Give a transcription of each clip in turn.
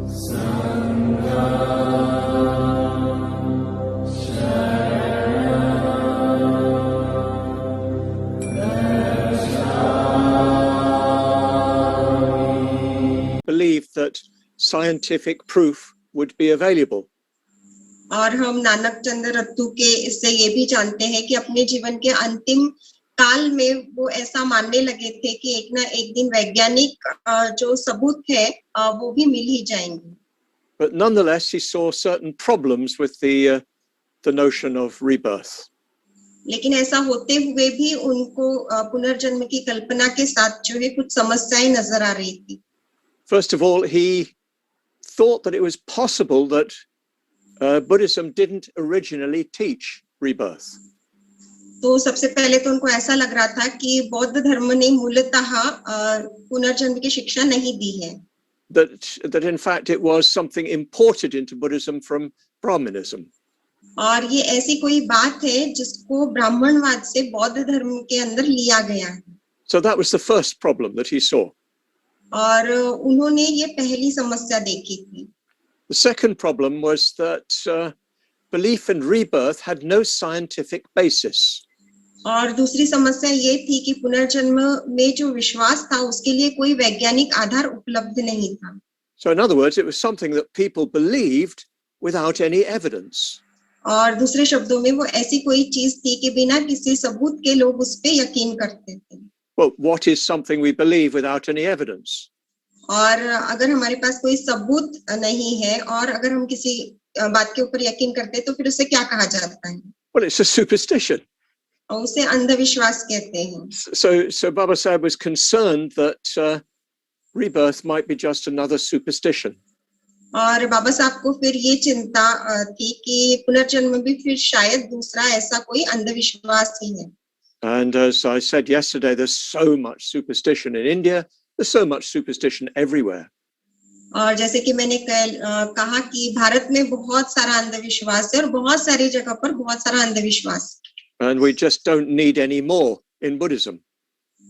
Believed that scientific proof would be available. और हम नानक चंद्र रत्तू के इससे ये भी जानते हैं कि अपने जीवन के अंतिम काल में वो ऐसा मानने लगे थे कि एक ना एक दिन वैज्ञानिक जो सबूत है वो भी मिल ही जाएंगे. But nonetheless, he saw certain problems with the notion of rebirth. लेकिन ऐसा होते हुए भी उनको पुनर्जन्म की कल्पना के साथ जो है कुछ समस्याएं नजर आ रही थी. First of all, he thought that it was possible that Buddhism didn't originally teach rebirth. तो सबसे पहले तो उनको ऐसा लग रहा था कि बौद्ध धर्म ने मूलतः पुनर्जन्म की शिक्षा नहीं दी है. That in fact it was something imported into Buddhism from Brahmanism. और ये ऐसी कोई बात है जिसको ब्राह्मणवाद से बौद्ध धर्म के अंदर लिया गया है. So that was the first problem that he saw. और उन्होंने ये पहली समस्या देखी थी. The second problem was that belief in rebirth had no scientific basis. और दूसरी समस्या ये थी कि पुनर्जन्म में जो विश्वास था उसके लिए कोई वैज्ञानिक आधार उपलब्ध नहीं था. So in other words, it was something that people believed without any evidence. और दूसरे शब्दों में वो ऐसी कोई चीज थी कि बिना किसी सबूत के लोग उस पे यकीन करते थे. Well, what is something we believe without any evidence? और अगर हमारे पास कोई सबूत नहीं है और अगर हम किसी बात के ऊपर यकीन करते हैं तो फिर उसे क्या कहा जाता है? Well, it's a superstition. और उसे अंधविश्वास कहते हैं. So Baba Sahib was concerned that rebirth might be just another superstition. और बाबा साहब को फिर ये चिंता थी कि पुनर्जन्म भी फिर शायद दूसरा ऐसा कोई अंधविश्वास ही है. And as I said yesterday, there's so much superstition in India. There's so much superstition everywhere. और जैसे कि मैंने कहा कि भारत में बहुत सारा अंधविश्वास है और बहुत सारी जगह पर बहुत सारा अंधविश्वास. And we just don't need any more in Buddhism.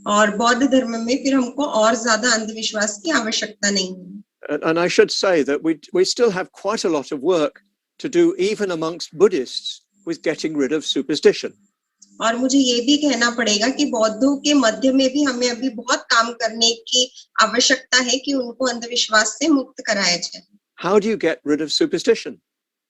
और बौद्ध धर्म में फिर हमको और ज्यादा अंधविश्वास की आवश्यकता नहीं है. And I should say that we still have quite a lot of work to do even amongst Buddhists with getting rid of superstition. और मुझे ये भी कहना पड़ेगा कि बौद्धों के मध्य में भी हमें अभी बहुत काम करने की आवश्यकता है कि उनको अंधविश्वास से मुक्त कराया जाए. How do you get rid of superstition?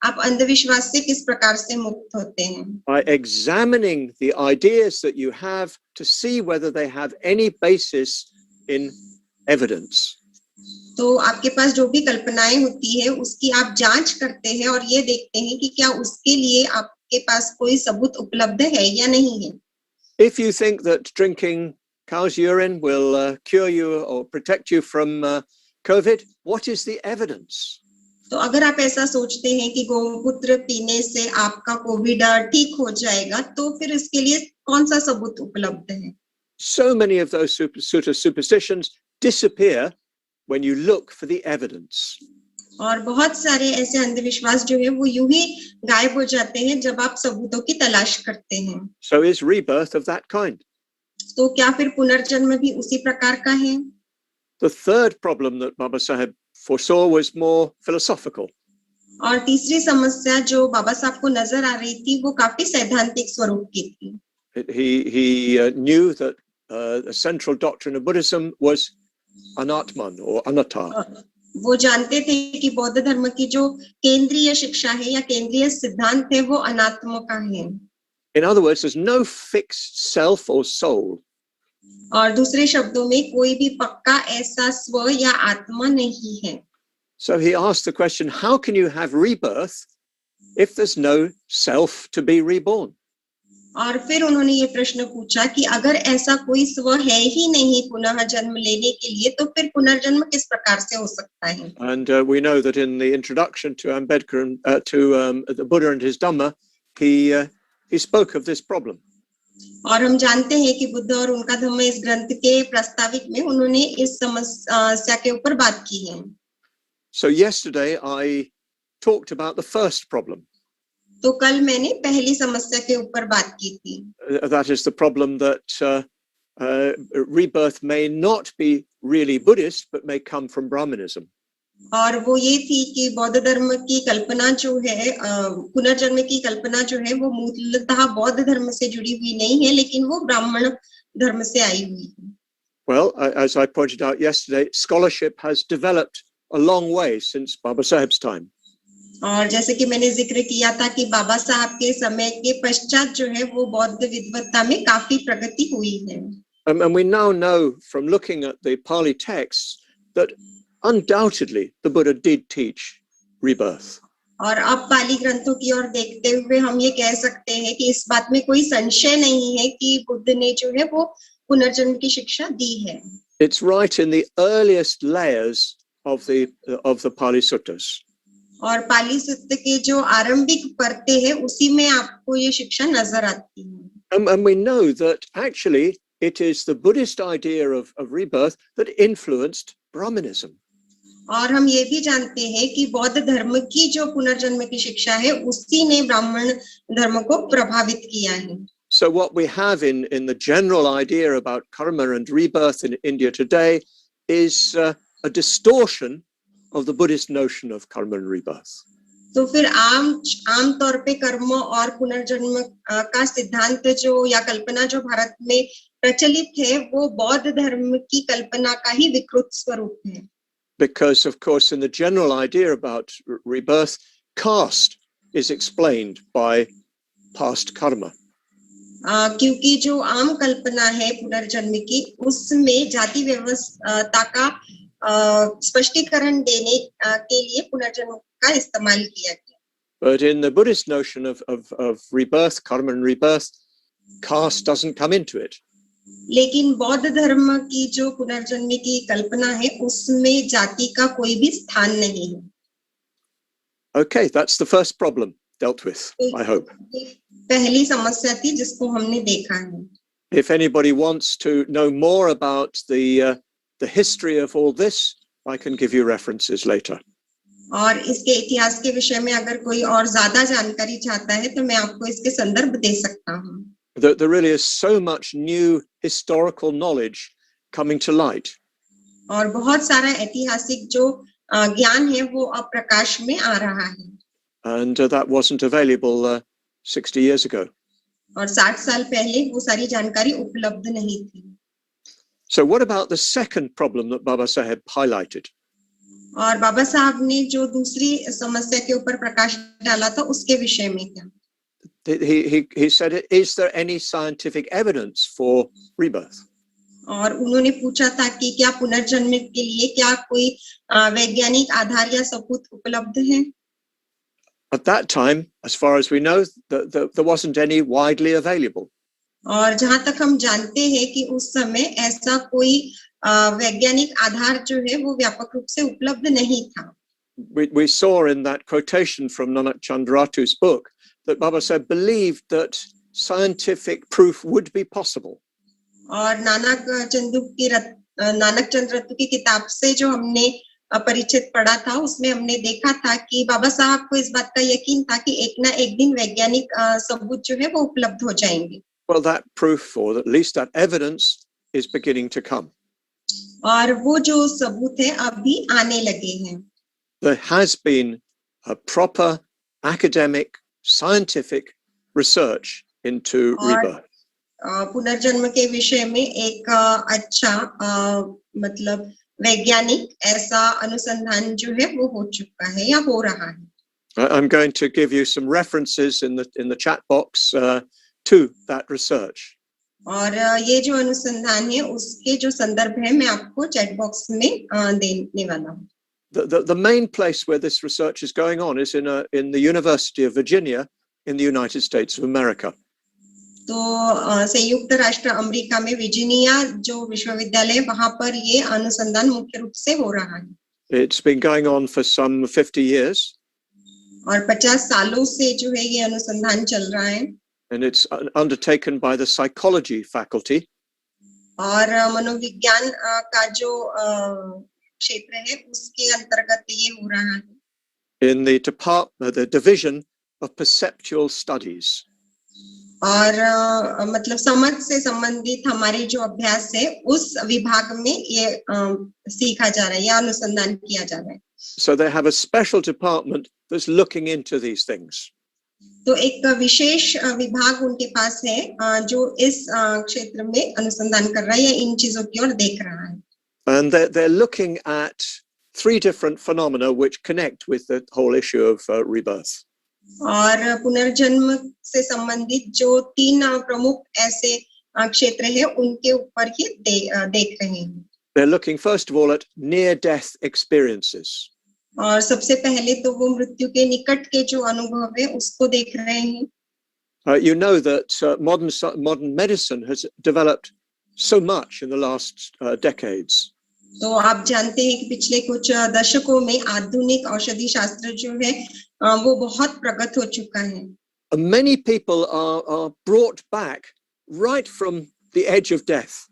आप अंधविश्वास से किस प्रकार से मुक्त होते हैं? By examining the ideas that you have to see whether they have any basis in evidence. तो आपके पास जो भी कल्पनाएं होती है उसकी आप जांच करते हैं और ये देखते हैं कि क्या उसके लिए आपके पास कोई सबूत उपलब्ध है या नहीं है. If you think that drinking cow's urine will cure you or protect you from COVID, what is the evidence? तो अगर आप ऐसा सोचते हैं कि गौमूत्र पीने से आपका कोविड ठीक हो जाएगा तो फिर इसके लिए कौन सा सबूत उपलब्ध है? So many of those superstitions disappear when you look for the evidence. और बहुत सारे ऐसे अंधविश्वास जो है वो यूं ही गायब हो जाते हैं जब आप सबूतों की तलाश करते हैं. So is rebirth of that kind? तो क्या फिर पुनर्जन्म भी उसी प्रकार का है? The third problem that Baba Sahib foresaw was more philosophical. और तीसरी समस्या जो बाबा साहब को नजर आ रही थी वो काफी सैद्धांतिक स्वरूप की थी. He knew that the central doctrine of Buddhism was anatman or anatta. वो जानते थे कि बौद्ध धर्म की जो केंद्रीय शिक्षा है या केंद्रीय सिद्धांत है वो अनात्म का है. In other words, there's no fixed self or soul. और दूसरे शब्दों में कोई भी पक्का ऐसा स्व या आत्मा नहीं है. So he asked the question, how can you have rebirth if there's no self to be reborn? और फिर उन्होंने ये प्रश्न पूछा कि अगर ऐसा कोई स्व है ही नहीं पुनः जन्म लेने के लिए तो फिर पुनर्जन्म किस प्रकार से हो सकता है? And we know that in the introduction to the Buddha and his Dhamma, he spoke of this problem. और हम जानते हैं कि बुद्ध और उनका धम्म इस ग्रंथ के प्रस्ताविक में उन्होंने इस समस्या के ऊपर बात की है. So yesterday I talked about the first problem. तो कल मैंने पहली समस्या के ऊपर बात की थी. That is the problem that rebirth may not be really Buddhist, but may come from Brahmanism. और वो ये थी कि बौद्ध धर्म की कल्पना जो है, पुनर्जन्म की कल्पना जो है, वो मूलतः बौद्ध धर्म से जुड़ी हुई नहीं है, लेकिन वो ब्राह्मण धर्म से आई हुई है. Well, as I pointed out yesterday, scholarship has developed a long way since Baba Saheb's time. और जैसे कि मैंने जिक्र किया था कि बाबा साहब के समय के पश्चात जो है वो बौद्ध विद्वत्ता में काफी प्रगति हुई है. And we now know from looking at the Pali texts that undoubtedly the Buddha did teach rebirth. और अब पाली ग्रंथों की ओर देखते हुए हम ये कह सकते हैं कि इस बात में कोई संशय नहीं है कि बुद्ध ने जो है वो पुनर्जन्म की शिक्षा दी है. It's right in the earliest layers of the Pali Suttas. और पाली सूत्र के जो आरंभिक परतें हैं उसी में आपको ये शिक्षा नजर आती है. And we know that actually it is the Buddhist idea of rebirth that influenced Brahmanism. और हम ये भी जानते हैं कि बौद्ध धर्म की जो पुनर्जन्म की शिक्षा है उसी ने ब्राह्मण धर्म को प्रभावित किया है. So what we have in the general idea about karma and rebirth in India today is a distortion of the Buddhist notion of karma and rebirth. तो फिर आम तौर पे कर्म और पुनर्जन्म का सिद्धांत जो या कल्पना जो भारत में प्रचलित है वो बौद्ध धर्म की कल्पना का ही विकृत स्वरूप है. Because of course in the general idea about rebirth, caste is explained by past karma. क्योंकि जो आम कल्पना है पुनर्जन्म की उसमें जाति व्यवस्था का स्पष्टीकरण देने के लिए पुनर्जन्म का इस्तेमाल किया गया. But in the Buddhist notion of rebirth, karma and rebirth, caste doesn't come into it. लेकिन बौद्ध धर्म की जो पुनर्जन्म की कल्पना है उसमें जाति का कोई भी स्थान नहीं है. Okay, that's the first problem dealt with, I hope. पहली समस्या थी जिसको हमने देखा है. If anybody wants to know more about the history of all this, I can give you references later. और इसके इतिहास के विषय में अगर कोई और ज्यादा जानकारी चाहता है तो मैं आपको इसके संदर्भ दे सकता हूँ. There really is so much new historical knowledge coming to light. और बहुत सारा ऐतिहासिक जो ज्ञान है वो अब प्रकाश में आ रहा है. And that wasn't available 60 years ago. और 60 साल पहले वो सारी जानकारी उपलब्ध नहीं थी. So what about the second problem that Baba Saheb highlighted? और बाबा साहब ने जो दूसरी समस्या के ऊपर प्रकाश डाला था उसके विषय में क्या? He said, is there any scientific evidence for rebirth? और उन्होंने पूछा था कि क्या पुनर्जन्म के लिए क्या कोई वैज्ञानिक आधार या सबूत उपलब्ध है? At that time, as far as we know, there wasn't any widely available. और जहां तक हम जानते हैं कि उस समय ऐसा कोई वैज्ञानिक आधार जो है वो व्यापक रूप से उपलब्ध नहीं था. We saw in that quotation from Nanak Chandratu's book that Baba Saheb believed that scientific proof would be possible. और नानक चंद्र रत्तू की किताब से जो हमने परिचित पढ़ा था उसमें हमने देखा था कि बाबा साहब को इस बात का यकीन था कि एक ना एक दिन वैज्ञानिक सबूत जो है वो उपलब्ध हो जाएंगे. Well, that proof, or at least that evidence, is beginning to come. और वो जो सबूत है अभी आने लगे हैं. There has been a proper academic, scientific research into rebirth. पुनर्जन्म के विषय में एक अच्छा मतलब वैज्ञानिक ऐसा अनुसंधान जो है वो हो चुका है या हो रहा है. I'm going to give you some references in the chat box to that research. और ये जो अनुसंधान है उसके जो संदर्भ है मैं आपको चैट बॉक्स में देने वाला हूँ. The main place where this research is going on is in the University of Virginia in the United States of America. तो संयुक्त राष्ट्र अमेरिका में वर्जीनिया जो विश्वविद्यालय वहां पर ये अनुसंधान मुख्य रूप से हो रहा है. It's been going on for some 50 years. और 50 सालों से जो है ये अनुसंधान चल रहा है. And it's undertaken by the psychology faculty. और मनोविज्ञान का जो क्षेत्र है उसके अंतर्गत ये हो रहा है. In the division of perceptual studies. और मतलब समझ से संबंधित हमारे जो अभ्यास है उस विभाग में ये सीखा जा रहा है या अनुसंधान किया जा रहा है. So they have a special department that's looking into these things. तो एक विशेष विभाग उनके पास है जो इस क्षेत्र में अनुसंधान कर रहा है या इन चीजों की ओर देख रहा है. And they're looking at 3 different phenomena which connect with the whole issue of rebirth. और पुनर्जन्म से संबंधित जो 3 प्रमुख ऐसे क्षेत्र हैं उनके ऊपर ही देख रहे हैं. They're looking first of all at near-death experiences. और सबसे पहले तो वो मृत्यु के निकट के जो अनुभव है उसको देख रहे हैं. You know that modern medicine has developed so much in the last decades. तो आप जानते हैं कि पिछले कुछ दशकों में आधुनिक औषधि शास्त्र जो है वो बहुत प्रगत हो चुका है. Many people are brought back right from the edge of death.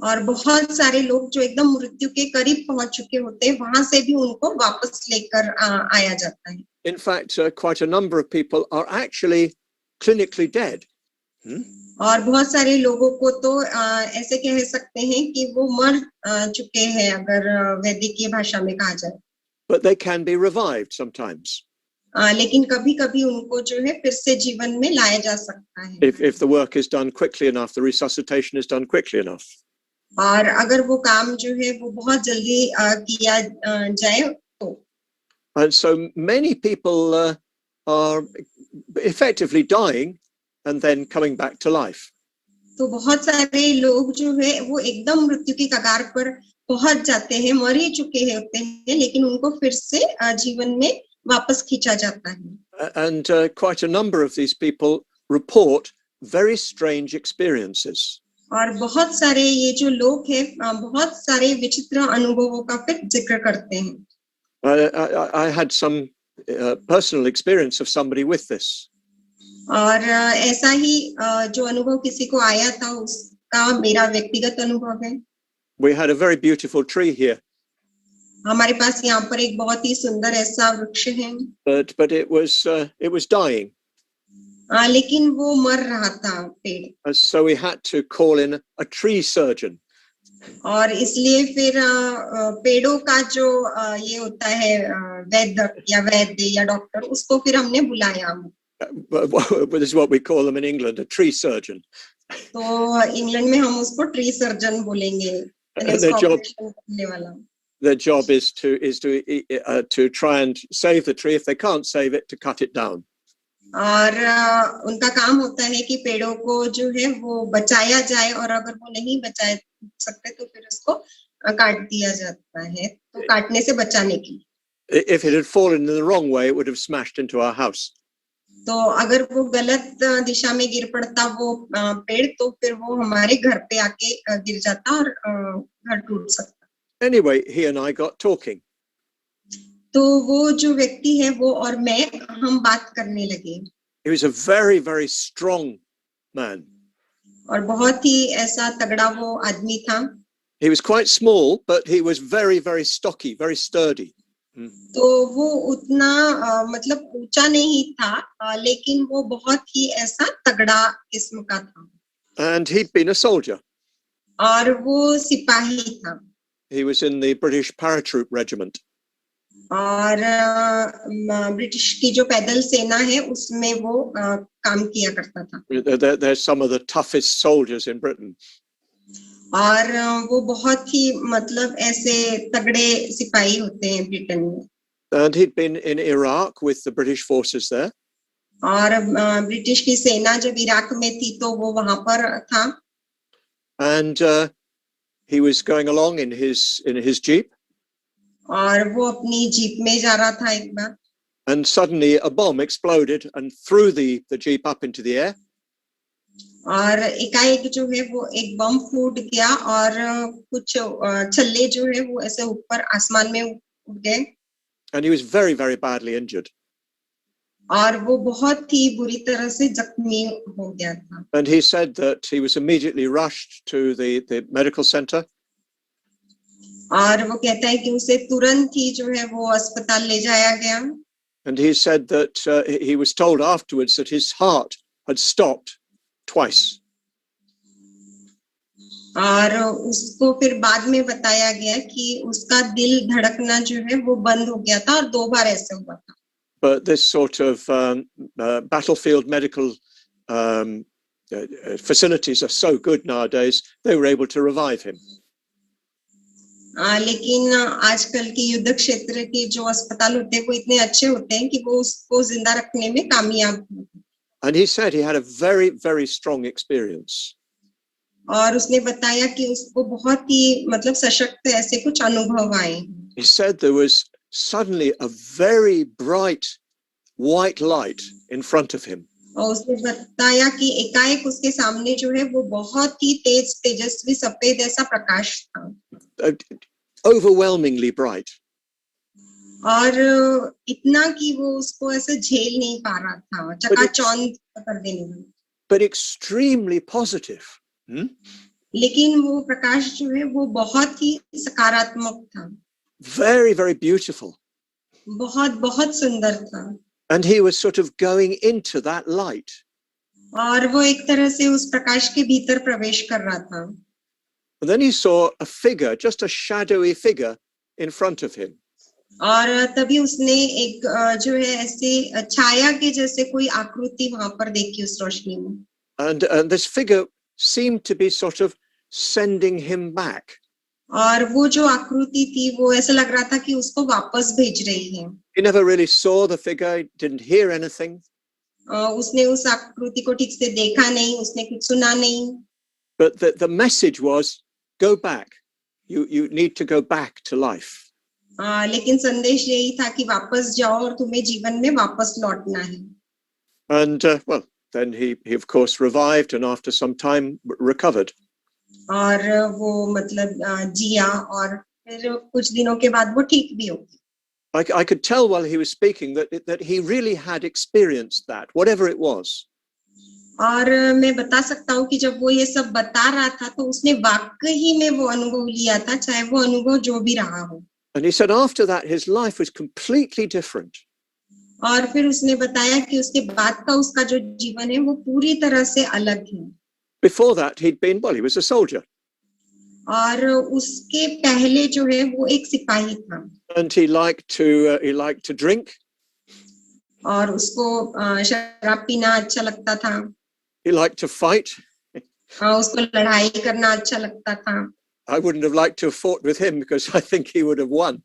और बहुत सारे लोग जो एकदम मृत्यु के करीब पहुंच चुके होते हैं वहां से भी उनको वापस लेकर आया जाता है. In fact, quite a number of people are actually clinically dead. और बहुत सारे लोगों को तो ऐसे कह सकते हैं कि वो मर चुके हैं अगर वैदिकीय भाषा में कहा जाए. But they can be revived sometimes. लेकिन कभी-कभी उनको जो है फिर से जीवन में लाया जा सकता है. If the work is done quickly enough, the resuscitation is done quickly enough. और अगर वो काम जो है वो बहुत जल्दी किया जाए तो. And so many people are effectively dying and then coming back to life. तो बहुत सारे लोग जो है वो एकदम मृत्यु की कगार पर पहुंच जाते हैं, मर ही चुके होते हैं, लेकिन उनको फिर से जीवन में वापस खींचा जाता है. And quite a number of these people report very strange experiences. और बहुत सारे ये जो लोग हैं बहुत सारे विचित्र अनुभवों का फिर जिक्र करते हैं. I had some personal experience of somebody with this. और ऐसा ही जो अनुभव किसी को आया था उसका मेरा व्यक्तिगत अनुभव है. We had a very beautiful tree here. हमारे पास यहाँ पर एक बहुत ही सुंदर ऐसा वृक्ष है. But it was dying. लेकिन वो मर रहा था पेड़. So we had to call in a tree surgeon. और इसलिए फिर पेड़ों का जो ये होता है वैद्य या डॉक्टर उसको फिर हमने बुलाया. This is what we call them in England, a tree surgeon. तो इंग्लैंड में हम उसको ट्री सर्जन बोलेंगे. Their job is to try and save the tree. If they can't save it, to cut it down. और उनका काम होता है कि पेड़ों को जो है वो बचाया जाए और अगर वो नहीं बचा सकते तो फिर उसको काट दिया जाता है. तो काटने से बचाने की. If it had fallen in the wrong way, it would have smashed into our house. तो अगर वो गलत दिशा में गिर पड़ता वो पेड़ तो फिर वो हमारे घर पे आके गिर जाता और घर टूट सकता. Anyway, he and I got talking. तो वो जो व्यक्ति है वो और मैं हम बात करने लगे. He was a very, very strong man. और बहुत ही ऐसा तगड़ा वो आदमी था. He was quite small, but he was very, very stocky, very sturdy. तो वो उतना मतलब ऊंचा नहीं था लेकिन वो बहुत ही ऐसा तगड़ा किस्म का था. And he'd been a soldier. और वो सिपाही था. He was in the British paratroop regiment. और ब्रिटिश की जो पैदल सेना है उसमें वो काम किया करता था. They're some of the toughest soldiers in Britain. और वो बहुत ही मतलब ऐसे तगड़े सिपाही होते हैं ब्रिटेन में. And he'd been in Iraq with the British forces there. और ब्रिटिश की सेना जब इराक में थी तो वो वहां पर था. And he was going along in his jeep. और वो अपनी जीप में जा रहा था एक बार. And suddenly a bomb exploded and threw the jeep up into the air. और एकाएक जो है वो एक बम फूट गया और कुछ छल्ले जो है वो ऐसे ऊपर आसमान में उड़ गए. And he was very, very badly injured. और वो बहुत ही बुरी तरह से जख्मी हो गया था. And he said that he was immediately rushed to the medical center. और वो कहता है कि उसे तुरंत ही जो है वो अस्पताल ले जाया गया. And he said that he was told afterwards that his heart had stopped twice. और उसको फिर बाद में बताया गया कि उसका दिल धड़कना जो है वो बंद हो गया था और 2 बार ऐसे हुआ था. But this sort of battlefield medical facilities are so good nowadays, they were able to revive him. लेकिन आजकल के युद्ध क्षेत्र के जो अस्पताल होते हैं वो इतने अच्छे होते हैं कि वो उसको जिंदा रखने में कामयाब होते हैं. And he said he had a very, very strong experience. और उसने बताया कि उसको बहुत ही मतलब सशक्त ऐसे कुछ अनुभव आए. He said there was suddenly a very bright white light in front of him. और उसने बताया कि एकाएक उसके सामने जो है वो बहुत ही तेजस्वी सफेद ऐसा प्रकाश था. Overwhelmingly bright. और इतना कि वो उसको ऐसे झेल नहीं पा रहा था, चकाचौंध कर देने वाला. But extremely positive. लेकिन वो प्रकाश जो है वो बहुत ही सकारात्मक था. Very, very beautiful. बहुत बहुत सुंदर था. And he was sort of going into that light. और वो एक तरह से उस प्रकाश के भीतर प्रवेश कर रहा था. And then he saw a figure, just a shadowy figure in front of him. और तभी उसने एक जो है ऐसे छाया के जैसे कोई आकृति वहां पर देखी उस रोशनी में. And this figure seemed to be sort of sending him back. और वो जो आकृति थी वो ऐसा लग रहा था कि उसको वापस भेज रही है. He never really saw the figure, he didn't hear anything. उसने उस आकृति को ठीक से देखा नहीं, उसने कुछ सुना नहीं. But the message was, go back. You need to go back to life. लेकिन संदेश यही था कि वापस जाओ और तुम्हें जीवन में वापस लौटना है. And well, then he of course revived and after some time recovered. और वो मतलब जिया और फिर कुछ दिनों के बाद वो ठीक भी हो गया. I could tell while he was speaking that he really had experienced that, whatever it was. और मैं बता सकता हूँ कि जब वो ये सब बता रहा था तो उसने वाकई में वो अनुभव लिया था, चाहे वो अनुभव जो भी रहा हो. And he said after that his life was completely different. और फिर उसने बताया कि उसके बाद का उसका जो जीवन है वो पूरी तरह से अलग है. Before that he was a soldier. और उसके पहले जो है वो एक सिपाही था. And he liked to drink. और उसको शराब पीना अच्छा लगता था. He liked to fight. उसको लड़ाई करना अच्छा लगता था. I wouldn't have liked to have fought with him because I think he would have won.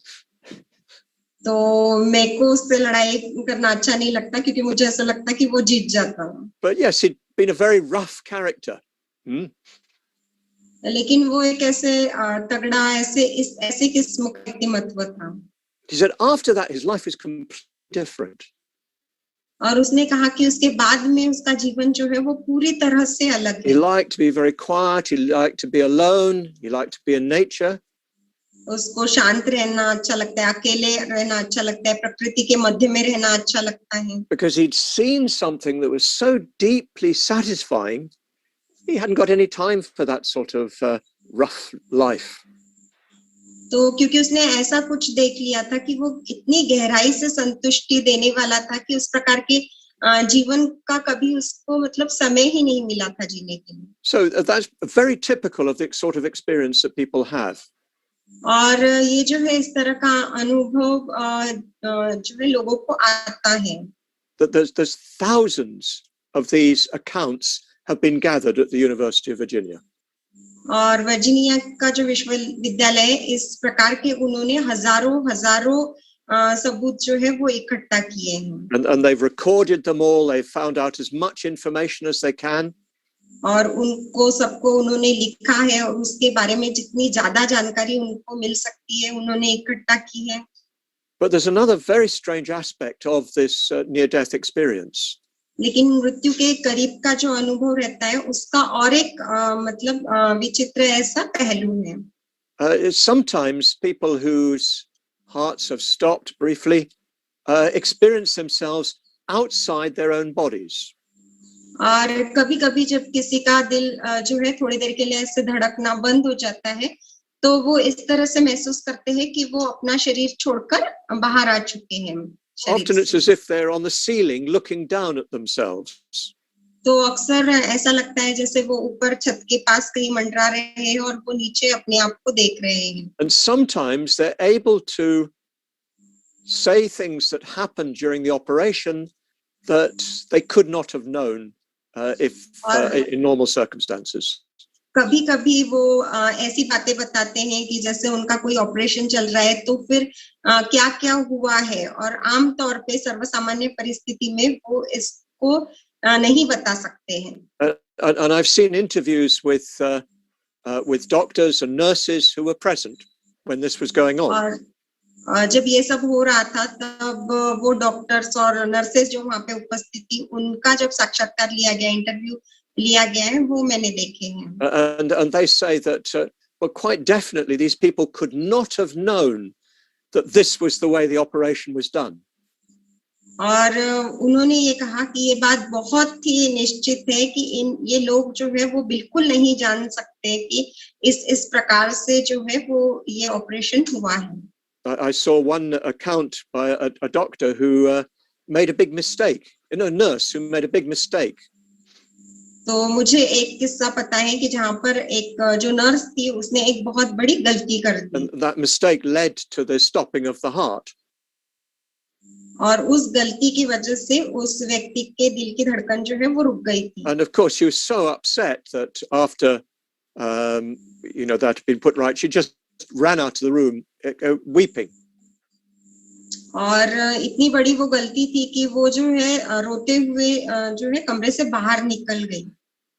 तो मेरे को उससे लड़ाई करना अच्छा नहीं लगता क्योंकि मुझे ऐसा लगता कि वो जीत जाता. But yes, he'd been a very rough character. लेकिन वो एक ऐसे तगड़ा ऐसे किस्म का व्यक्तिमत्व था. He said after that his life is completely different. और उसने कहा कि उसके बाद में उसका जीवन जो है वो पूरी तरह से अलग है. He liked to be very quiet, he liked to be alone, he liked to be in nature. उसको शांत रहना अच्छा लगता है, अकेले रहना अच्छा लगता है, प्रकृति के मध्य में रहना अच्छा लगता है. Because he'd seen something that was so deeply satisfying, he hadn't got any time for that sort of rough life. तो क्योंकि उसने ऐसा कुछ देख लिया था कि वो इतनी गहराई से संतुष्टि देने वाला था कि उस प्रकार के जीवन का कभी उसको मतलब समय ही नहीं मिला था जीने के लिए. So that's very typical of the sort of experience that people have. और ये जो है इस तरह का अनुभव जो है लोगों को आता है. That there's thousands of these accounts have been gathered at the University of Virginia. और वर्जीनिया का जो विश्वविद्यालय है इस प्रकार के उन्होंने हजारों सबूत जो है वो इकट्ठा किए हैं. And they've recorded them all. They've found out as much information as they can. और उनको सबको उन्होंने लिखा है और उसके बारे में जितनी ज्यादा जानकारी उनको मिल सकती है उन्होंने इकट्ठा की है. But there's another very strange aspect of this near-death experience. लेकिन मृत्यु के करीब का जो अनुभव रहता है उसका और एक मतलब विचित्र ऐसा पहलू है. Sometimes people whose hearts have stopped briefly experience themselves outside their own bodies. और कभी-कभी जब किसी का दिल जो है थोड़ी देर के लिए ऐसे धड़कना बंद हो जाता है तो वो इस तरह से महसूस करते हैं कि वो अपना शरीर छोड़कर बाहर आ चुके हैं. Often it's as if they're on the ceiling looking down at themselves. तो अक्सर ऐसा लगता है जैसे वो ऊपर छत के पास कहीं मंडरा रहे हैं और वो नीचे अपने आप को देख रहे हैं. And sometimes they're able to say things that happened during the operation that they could not have known if in normal circumstances. कभी कभी वो ऐसी बातें बताते हैं कि जैसे उनका कोई ऑपरेशन चल रहा है तो फिर क्या क्या हुआ है, और आम तौर पे सर्वसामान्य परिस्थिति में वो इसको नहीं बता सकते हैं. And I've seen interviews with doctors and nurses who were present when this was going on. और जब ये सब हो रहा था तब वो डॉक्टर्स और नर्सेस जो वहाँ पे उपस्थित थी उनका जब साक्षात्कार लिया गया, इंटरव्यू लिया गया है, वो मैंने देखे हैं. And they say that well, quite definitely these people could not have known that this was the way the operation was done. और उन्होंने ये कहा कि ये बात बहुत ही निश्चित है कि ये लोग जो है वो बिल्कुल नहीं जान सकते कि इस प्रकार से जो है वो ये ऑपरेशन हुआ है. I saw one account by a doctor who made a big mistake, a nurse who made a big mistake. तो मुझे एक किस्सा पता है कि जहाँ पर एक जो नर्स थी उसने एक बहुत बड़ी गलती कर दी. And that mistake led to the stopping of the heart. और उस गलती की वजह से उस व्यक्ति के दिल की धड़कन जो है वो रुक गई थी. And of course she was so upset that after that had been put right, she just ran out of the room weeping. और इतनी बड़ी वो गलती थी कि वो जो है रोते हुए जो है कमरे से बाहर निकल गई.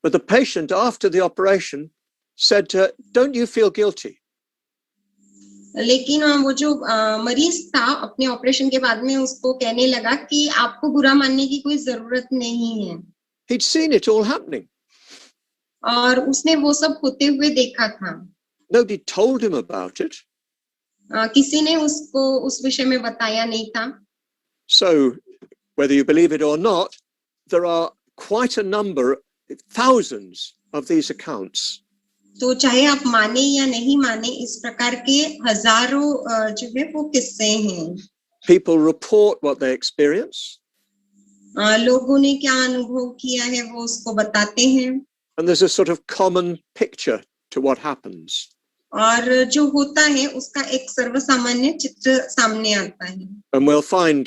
But the patient after the operation said to her, "Don't you feel guilty?" लेकिन वो जो मरीज था अपने ऑपरेशन के बाद में उसको कहने लगा कि आपको बुरा मानने की कोई जरूरत नहीं है. He'd seen it all happening. और उसने वो सब होते हुए देखा था. Nobody told him about it. किसी ने उसको उस विषय में बताया नहीं था. So, whether you believe it or not, there are quite a number, thousands of these accounts. तो चाहे आप माने या नहीं माने, इस प्रकार के हजारों जो है वो किस्से हैं. People report what they experience. लोगों ने क्या अनुभव किया है वो उसको बताते हैं. And there's a sort of common picture to what happens. और जो होता है उसका एक सर्वसामान्य चित्र सामने आता है. And we'll find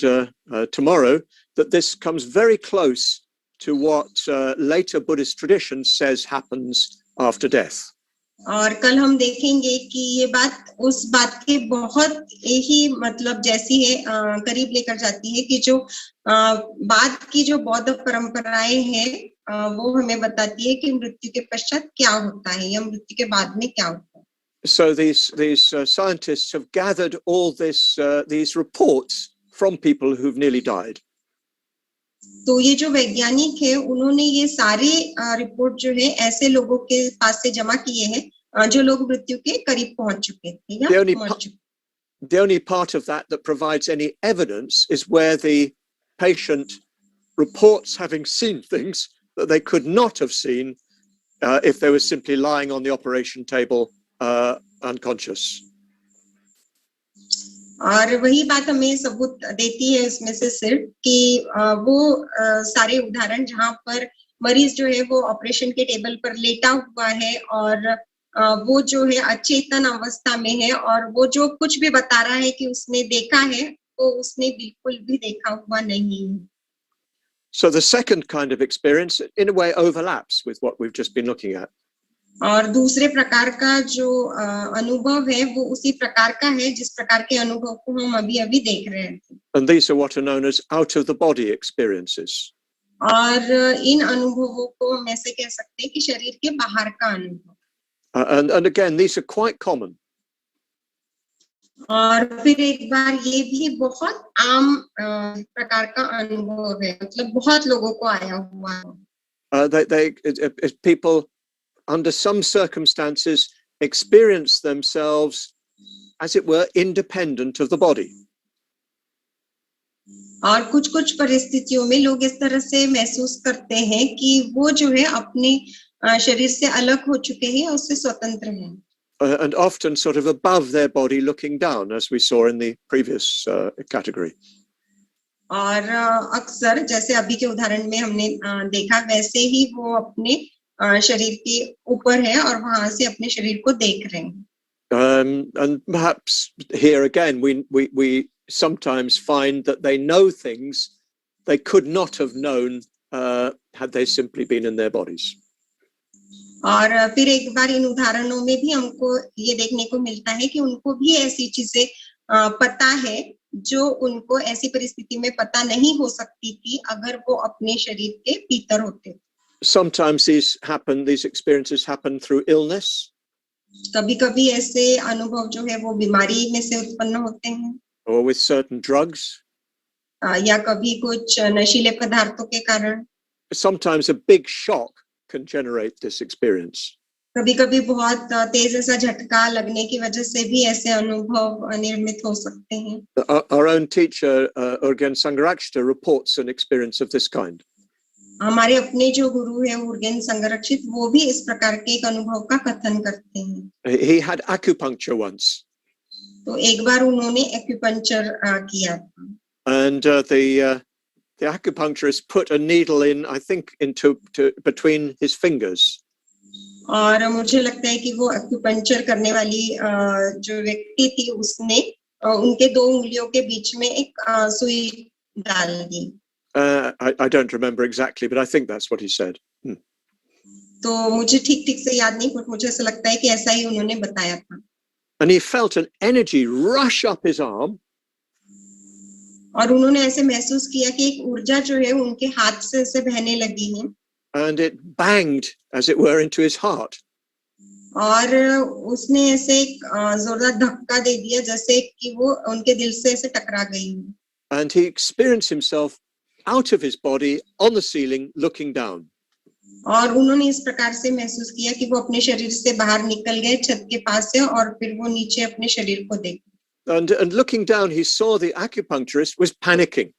tomorrow that this comes very close to what later Buddhist tradition says happens after death. और कल हम देखेंगे कि ये बात उस बात के बहुत ही मतलब जैसी है, करीब लेकर जाती है कि जो बाद की जो बौद्ध परंपराएं हैं वो हमें बताती है कि मृत्यु के पश्चात क्या होता है या मृत्यु के बाद में क्या होता है. So these scientists have gathered all these reports from people who've nearly died. तो ये जो वैज्ञानिक है उन्होंने ये सारे रिपोर्ट जो है ऐसे लोगों के पास से जमा किए हैं जो लोग मृत्यु के करीब पहुंच चुके थे या मर चुके. The only part of that provides any evidence is where the patient reports having seen things that they could not have seen if they were simply lying on the operation table unconscious. और वही बात हमें सबूत देती है इसमें से सिर्फ कि वो सारे उदाहरण जहाँ पर मरीज जो है वो ऑपरेशन के टेबल पर लेटा हुआ है और वो जो है अचेतन अवस्था में है और वो जो कुछ भी बता रहा है कि उसने देखा है वो उसने बिल्कुल भी देखा हुआ नहीं है. So the second kind of experience in a way overlaps with what we've just been looking at. और दूसरे प्रकार का जो अनुभव है वो उसी प्रकार का है जिस प्रकार के अनुभव को हम अभी देख रहे थे. And these are what are known as out of the body experiences. और इन अनुभवों को हम ऐसे कह सकते हैं कि शरीर के बाहर का अनुभव. And again these are quite common. और फिर एक बार ये भी बहुत आम प्रकार का अनुभव है, मतलब बहुत लोगों को आया हुआ है. People under some circumstances experience themselves as it were independent of the body. और कुछ परिस्थितियों में लोग इस तरह से महसूस करते हैं कि वो जो है अपने शरीर से अलग हो चुके हैं, उससे स्वतंत्र हैं. And often sort of above their body looking down, as we saw in the previous category. और अक्सर जैसे अभी के उदाहरण में हमने देखा वैसे ही वो अपने शरीर के ऊपर है और वहां से अपने शरीर को देख रहे हैं. And perhaps here again, we sometimes find that they know things they could not have known had they simply been in their bodies. और फिर एक बार इन उदाहरणों में भी हमको ये देखने को मिलता है कि उनको भी ऐसी चीजें पता है जो उनको ऐसी परिस्थिति में पता नहीं हो सकती थी अगर वो अपने शरीर के भीतर होते. Sometimes these experiences happen through illness. कभी-कभी ऐसे अनुभव जो है वो बीमारी में से उत्पन्न होते हैं. Or with certain drugs. या कभी कुछ नशीले पदार्थों के कारण. Sometimes a big shock can generate this experience. कभी-कभी बहुत तेज ऐसा झटका लगने की वजह से भी ऐसे अनुभव निर्मित हो सकते हैं. Our own teacher, Urgen Sangharakshita, reports an experience of this kind. हमारे अपने जो गुरु है उर्गेन संगरक्षित वो भी इस प्रकार के एक अनुभव का कथन करते हैं. He had acupuncture once. तो एक बार उन्होंने एक्यूपंक्चर किया था. And the acupuncturist put a needle in, I think, into between his fingers. और मुझे लगता है कि वो एक्यूपंक्चर करने वाली जो व्यक्ति थी उसने उनके दो उंगलियों के बीच में एक सुई डाल दी. I don't remember exactly, but I think that's what he said. तो मुझे ठीक से याद नहीं, पर मुझे ऐसा लगता है कि ऐसा ही उन्होंने बताया था. And he felt an energy rush up his arm. और उन्होंने ऐसे महसूस किया कि एक ऊर्जा जो है उनके हाथ से ऐसे बहने लगी है. And it banged, as it were, into his heart. और उसने ऐसे एक जोरदार धक्का दे दिया जैसे कि वो उनके दिल से ऐसे टकरा गई. And he experienced himself out of his body on the ceiling, looking down. और उन्होंने इस प्रकार से महसूस किया कि वो अपने शरीर से बाहर निकल गए छत के पास से और फिर वो नीचे अपने शरीर को देखे. And looking down, he saw the acupuncturist was panicking.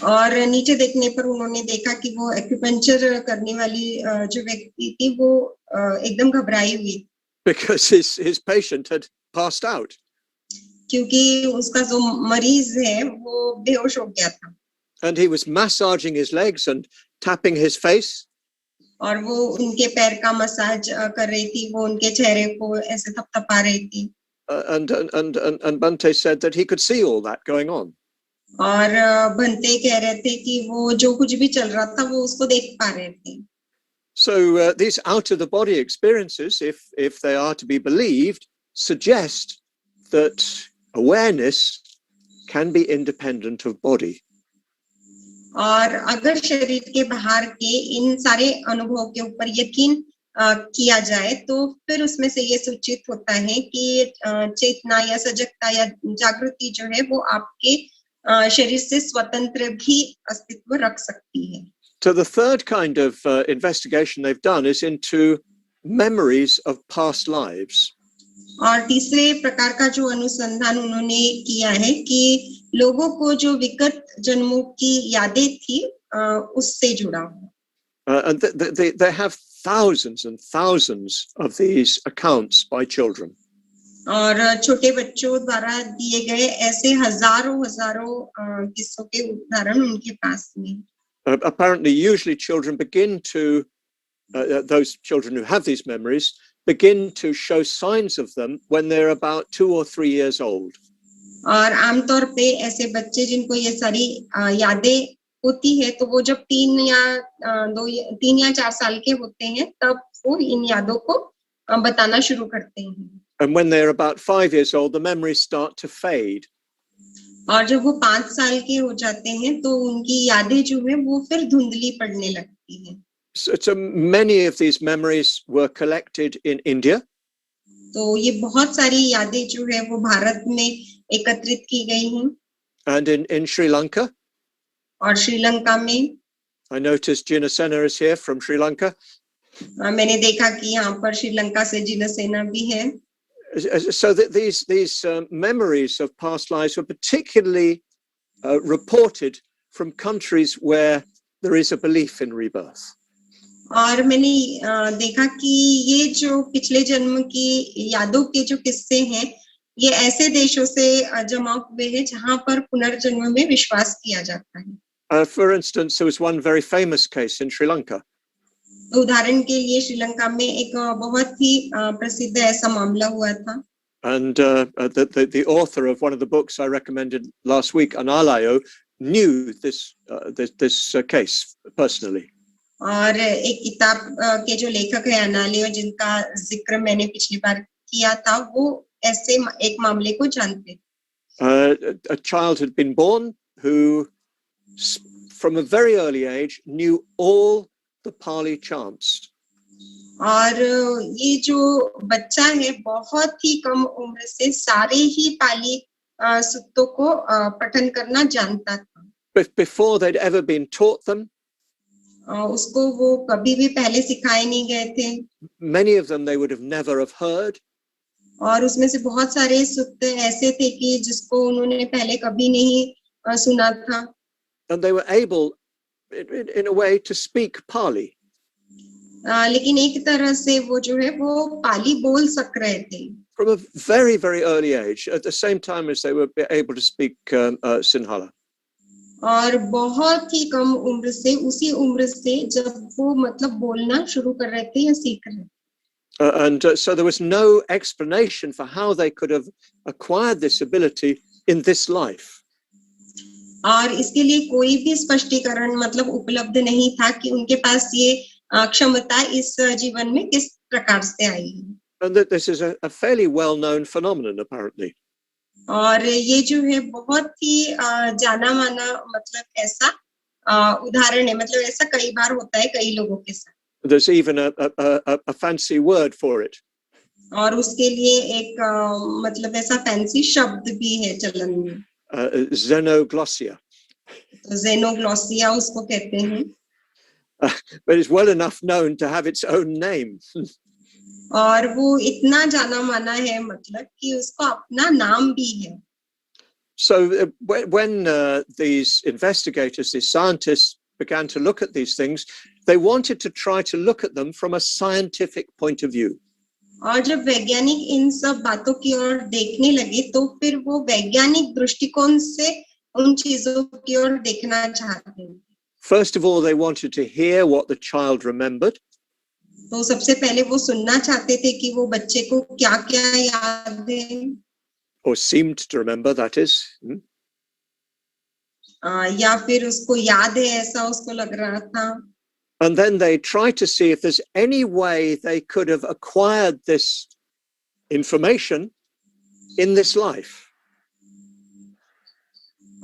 और नीचे देखने पर उन्होंने देखा कि वो एक्यूपंक्चर करने वाली जो व्यक्ति थी वो एकदम घबराई हुई. Because his patient had passed out. क्योंकि उसका जो मरीज है वो बेहोश हो गया था. And he was massaging his legs and tapping his face. और वो उनके पैर का मसाज कर रही थी, वो उनके चेहरे को ऐसे थपथपा रही थी. And Bhante said that he could see all that going on. और भंते कह रहे थे कि वो जो कुछ भी चल रहा था वो उसको देख पा रहे थे. So these out of the body experiences, if they are to be believed, suggest that awareness can be independent of body. और अगर शरीर के बाहर के इन सारे अनुभवों के ऊपर यकीन किया जाए तो फिर उसमें से ये सूचित होता है कि चेतना या सजगता या जागृति जो है वो आपके शरीर से स्वतंत्र भी अस्तित्व रख सकती है. So the third kind of investigation they've done is into memories of past lives. और तीसरे प्रकार का जो अनुसंधान उन्होंने किया है कि लोगों को जो विगत जन्मों की यादें थी उससे जुड़ा हुआ. And they have thousands and thousands of these accounts by children. और छोटे बच्चों द्वारा दिए गए ऐसे हजारों किस्सों के उदाहरण उनके पास में. Apparently, usually children begin to, those children who have these memories, begin to show signs of them when they're about 2 or 3 years old. और आमतौर पे ऐसे बच्चे जिनको ये सारी यादें होती है तो वो जब 3 या 4 साल के होते हैं तब वो इन यादों को बताना शुरू करते हैं. And when they're about 5 years old, the memories start to fade. और जब वो 5 साल के हो जाते हैं तो उनकी यादें जो है वो फिर धुंधली पड़ने लगती हैं. So many of these memories were collected in India. तो ये बहुत सारी यादें जो है वो भारत में एकत्रित की गई हैं. And in Sri Lanka. और श्रीलंका में. I noticed Gina Sena is here from Sri Lanka. मैंने देखा कि यहाँ पर श्रीलंका से जीना सेना भी है. So that these memories of past lives were particularly reported from countries where there is a belief in rebirth. और मैंने देखा कि ये जो पिछले जन्म की यादों के जो किस्से हैं ये ऐसे देशों से जमा हुए हैं जहां पर पुनर्जन्म में विश्वास किया जाता है। For instance, there was one very famous case in Sri Lanka. तो उदाहरण के लिए श्रीलंका में एक बहुत ही प्रसिद्ध ऐसा मामला हुआ था। And the author of one of the books I recommended last week, Analayo, knew this case personally. और एक किताब के जो लेखक है अनालियो, जिनका जिक्र मैंने पिछली बार किया था, वो ऐसे एक मामले को जानते। A child had been born who, from a very early age, knew all the Pali chants. और ये जो बच्चा है बहुत ही कम उम्र से सारे ही पाली सूक्तों को पठन करना जानता था। Before they'd ever been taught them. उसको वो कभी भी पहले सिखाए नहीं गए थे। Many of them they would have never have heard. और उसमें से बहुत सारे सूक्त ऐसे थे कि जिसको उन्होंने पहले कभी नहीं सुना था। And they were able, in a way, to speak Pali. लेकिन एक तरह से वो जो है वो पाली बोल सक रहे थे। From a very, very early age, at the same time as they were able to speak Sinhala. और बहुत ही कम उम्र से, उसी उम्र से जब वो मतलब बोलना शुरू कर रहे थे या सीख रहे थे। And so there was no explanation for how they could have acquired this ability in this life. और इसके लिए कोई भी स्पष्टीकरण मतलब उपलब्ध नहीं था कि उनके पास ये क्षमता इस जीवन में किस प्रकार से आई है। And that this is a fairly well-known phenomenon, apparently. और ये जो है बहुत ही जाना माना मतलब ऐसा उदाहरण है, मतलब ऐसा कई बार होता है कई लोगों के साथ। There's even a fancy word for it. और उसके लिए एक मतलब ऐसा फैंसी शब्द भी है चलन में। Xenoglossia. ज़ेनोग्लोसिया उसको कहते हैं। But it's well enough known to have its own name. और वो इतना जाना माना है मतलब कि उसको अपना नाम भी है। So when these investigators, these scientists began to look at these things, they wanted to try to look at them from a scientific point of view. और जब वैज्ञानिक इन सब बातों की ओर देखने लगे तो फिर वो वैज्ञानिक दृष्टिकोण से उन चीजों की ओर देखना चाहते हैं। First of all, they wanted to hear what the child remembered. तो सबसे पहले वो सुनना चाहते थे कि वो बच्चे को क्या-क्या याद है, Or seemed to remember, that is. या फिर उसको याद है ऐसा उसको लग रहा था। And then they tried to see if there's any way they could have acquired this information in this life.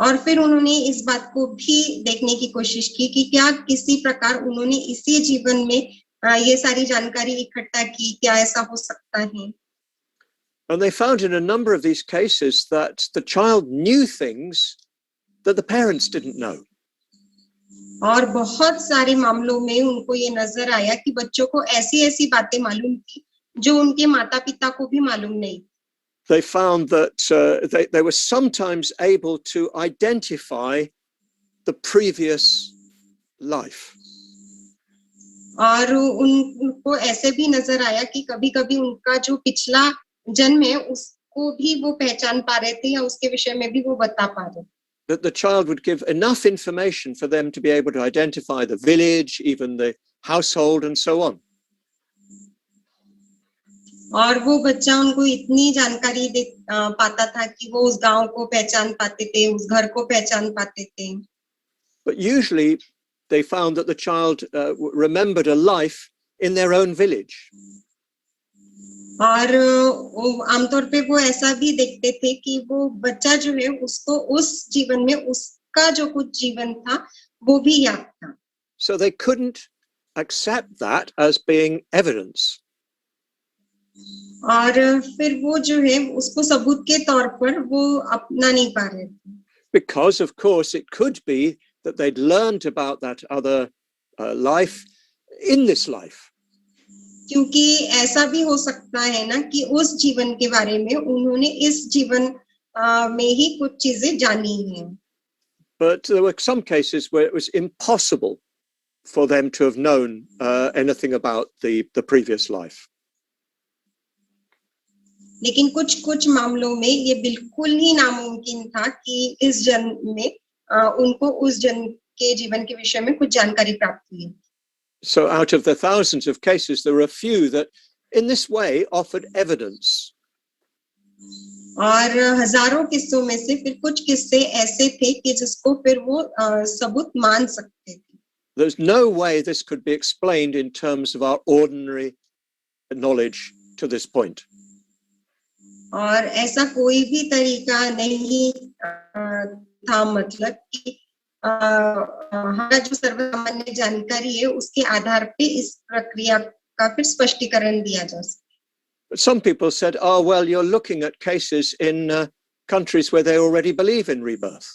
और फिर उन्होंने इस बात को भी देखने की कोशिश की कि क्या किसी प्रकार उन्होंने इसी जीवन में ये सारी जानकारी इकट्ठा की, क्या ऐसा हो सकता है। And they found in a number of these cases that the child knew things that the parents didn't know. और बहुत सारे मामलों में उनको ये नजर आया कि बच्चों को ऐसी-ऐसी बातें मालूम थी जो उनके माता-पिता को भी मालूम नहीं। They found that they were sometimes able to identify the previous life. और उनको ऐसे भी नजर आया कि कभी-कभी उनका जो पिछला जन्म है उसको भी वो पहचान पा रहे थे या उसके विषय में भी वो बता पा रहे थे। That the child would give enough information for them to be able to identify the village, even the household, and so on. और वो बच्चा उनको इतनी जानकारी दे पाता था कि वो उस गांव को पहचान पाते थे, उस घर को पहचान पाते थे। But usually they found that the child remembered a life in their own village. और आमतौर पे वो ऐसा भी देखते थे कि वो बच्चा जो है उसको उस जीवन में उसका जो कुछ जीवन था वो भी याद था। So they couldn't accept that as being evidence. और फिर वो जो है उसको सबूत के तौर पर वो अपना नहीं पा रहे थे। Because of course it could be that they'd learned about that other life in this life. क्योंकि ऐसा भी हो सकता है ना कि उस जीवन के बारे में उन्होंने इस जीवन में ही कुछ चीजें जानी हैं। But there were some cases where it was impossible for them to have known anything about the previous life. लेकिन कुछ कुछ मामलों में ये बिल्कुल ही नामुमकिन था कि इस जन्म में उनको उस जन्म के जीवन के विषय में कुछ जानकारी प्राप्त हुई। So out of the thousands of cases, there were a few that in this way offered evidence. और हजारों किस्सों में से फिर कुछ किस्से ऐसे थे कि जिसको फिर वो सबूत मान सकते थे। There's no way this could be explained in terms of our ordinary knowledge to this point. और ऐसा कोई भी तरीका नहीं था, मतलब कि हमारा जो सर्वसामान्य जानकारी है उसके आधार पे इस प्रक्रिया का फिर स्पष्टीकरण दिया जा सकता। But some people said, oh, well, you're looking at cases in countries where they already believe in rebirth.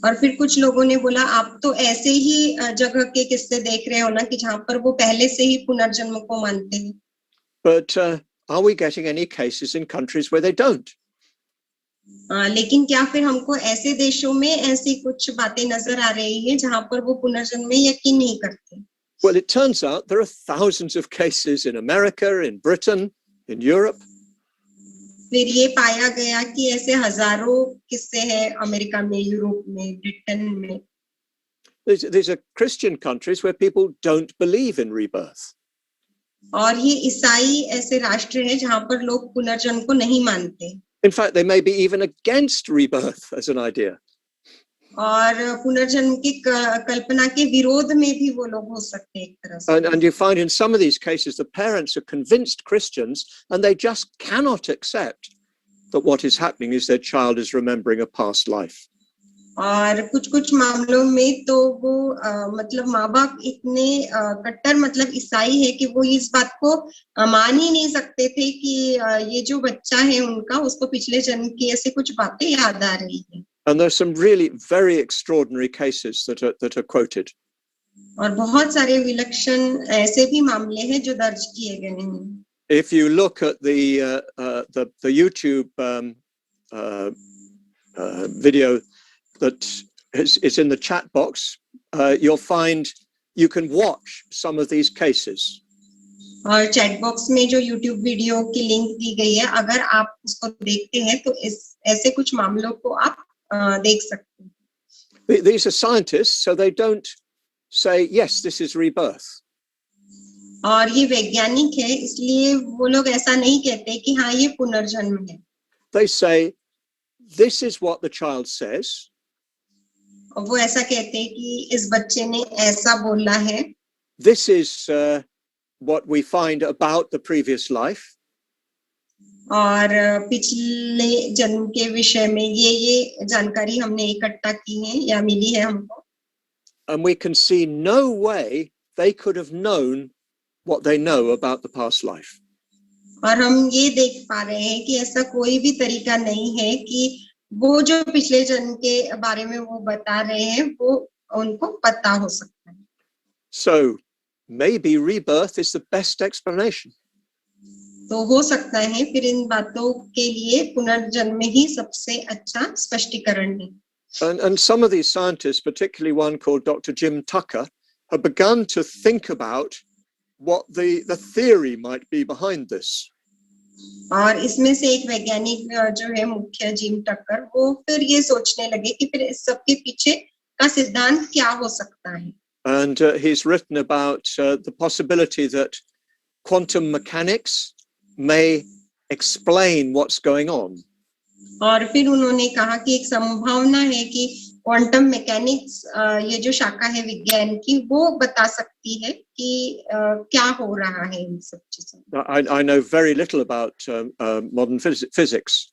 और फिर कुछ लोगों ने बोला, आप तो ऐसे ही जगह के किस्से देख रहे हो ना कि जहां पर वो पहले से ही पुनर्जन्म को मानते हैं। But are we getting any cases in countries where they don't? लेकिन क्या फिर हमको ऐसे देशों में ऐसी कुछ बातें नजर आ रही है जहां पर वो पुनर्जन्म में यकीन नहीं करते? Well, it turns out there are thousands of cases in America, in Britain, in Europe. फिर ये पाया गया कि ऐसे हजारों किस्से हैं अमेरिका में, यूरोप में, ब्रिटेन में। These are Christian countries where people don't believe in rebirth. और ये ईसाई ऐसे राष्ट्र हैं जहां पर लोग पुनर्जन्म को नहीं मानते। In fact, they may be even against rebirth as an idea. और पुनर्जन्म की कल्पना के विरोध में भी वो लोग हो सकते हैं एक तरह से। And you find in some of these cases, the parents are convinced Christians and they just cannot accept that what is happening is their child is remembering a past life. और कुछ कुछ मामलों में तो वो मतलब माँ बाप इतने कट्टर मतलब ईसाई है कि वो इस बात को मान ही नहीं सकते थे कि ये जो बच्चा है उनका, उसको पिछले जन्म की ऐसी कुछ बातें याद आ रही है। And there's some really very extraordinary cases that are quoted. और बहुत सारे विलक्षण ऐसे भी मामले हैं जो दर्ज किए गए हैं। If you look at the YouTube video that is in the chat box, you'll find you can watch some of these cases. और चैट बॉक्स में जो YouTube वीडियो की लिंक दी गई है, अगर आप उसको देखते हैं तो ऐसे कुछ मामलों को आप देख सकते हैं। These are scientists, so they don't say yes, this is rebirth. और ये वैज्ञानिक है, इसलिए वो लोग ऐसा नहीं कहते कि हाँ ये पुनर्जन्म है। They say this is what the child says. और वो ऐसा कहते हैं कि इस बच्चे ने ऐसा बोला है। This is what we find about the previous life. और पिछले जन्म के विषय में ये जानकारी हमने इकट्ठा की है या मिली है हमको। And we can see no way they could have known what they know about the past life. और हम ये देख पा रहे हैं कि ऐसा कोई भी तरीका नहीं है कि वो जो पिछले जन्म के बारे में वो बता रहे हैं वो उनको पता हो सकता है। So maybe rebirth is the best explanation. तो हो सकता है फिर इन बातों के लिए पुनर्जन्म ही सबसे अच्छा स्पष्टीकरण है। And some of these scientists, particularly one called Dr. Jim Tucker, have begun to think about what the theory might be behind this. और इसमें से एक वैज्ञानिक जो है मुख्य जिम टक्कर, वो फिर ये सोचने लगे कि फिर इस सब के पीछे का सिद्धांत क्या हो सकता है। And he's written about the possibility that quantum mechanics may explain what's going on. और फिर उन्होंने कहा कि एक संभावना है कि क्वांटम मैकेनिक्स ये जो शाखा है विज्ञान की, वो बता सकती है कि क्या हो रहा है इन सब चीजों। I know very little about modern physics.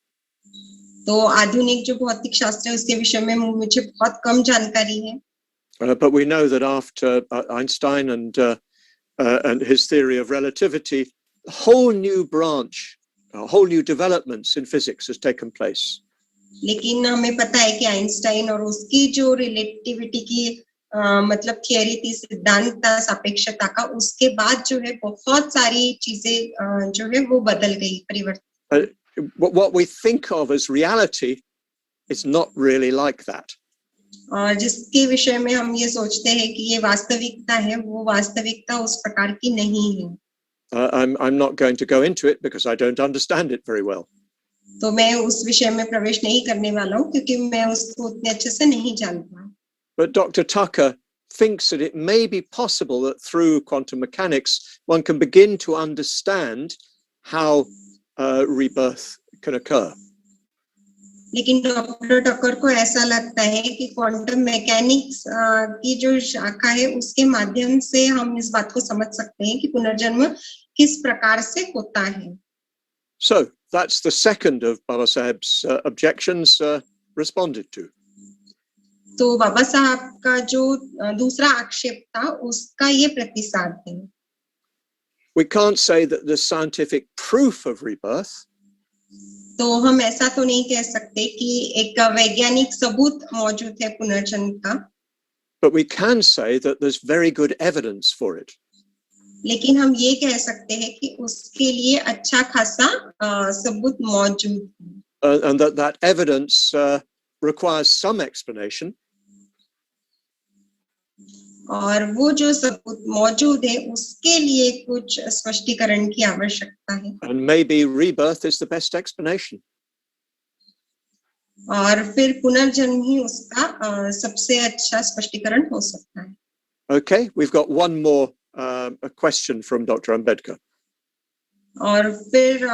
तो आधुनिक जो भौतिक शास्त्र है उसके विषय में मुझे बहुत कम जानकारी है। But we know that after Einstein and his theory of relativity, a whole new branch, a whole new developments in physics has taken place. लेकिन हमें पता है कि आइंस्टाइन और उसकी जो रिलेटिविटी की मतलब थियरी थी, सिद्धांत था सापेक्षता का, उसके बाद जो है बहुत सारी चीजें जो है वो बदल गई, परिवर्तन। What we think of as reality is not really like that. और जिसके विषय में हम ये सोचते हैं कि ये वास्तविकता है, वो वास्तविकता उस प्रकार की नहीं है। I'm not going to go into it because I don't understand it very well. तो मैं उस विषय में प्रवेश नहीं करने वाला हूँ क्योंकि मैं उसको उतने अच्छे से नहीं जानता. But Dr. Tucker thinks that it may be possible that through quantum mechanics one can begin to understand how rebirth can occur. लेकिन डॉक्टर टकर को ऐसा लगता है कि क्वांटम मैकेनिक्स की जो शाखा है उसके माध्यम से हम इस बात को समझ सकते हैं कि पुनर्जन्म किस प्रकार से होता है. So that's the second of Baba Saheb's objections responded to. तो बाबा साहब का जो दूसरा आक्षेप था उसका ये प्रतिसाद है. We can't say that the scientific proof of rebirth तो हम ऐसा तो नहीं कह सकते कि एक वैज्ञानिक सबूत मौजूद है पुनर्जन्म का. but we can say that there's very good evidence for it. लेकिन हम ये कह सकते हैं कि उसके लिए अच्छा खासा सबूत मौजूद है. And that evidence requires some explanation. और वो जो सबूत मौजूद है उसके लिए कुछ स्पष्टीकरण की आवश्यकता है. And maybe rebirth is the best explanation. और फिर पुनर्जन्म ही उसका सबसे अच्छा स्पष्टीकरण हो सकता है. Okay, we've got one more a question from Dr. Ambedkar. और फिर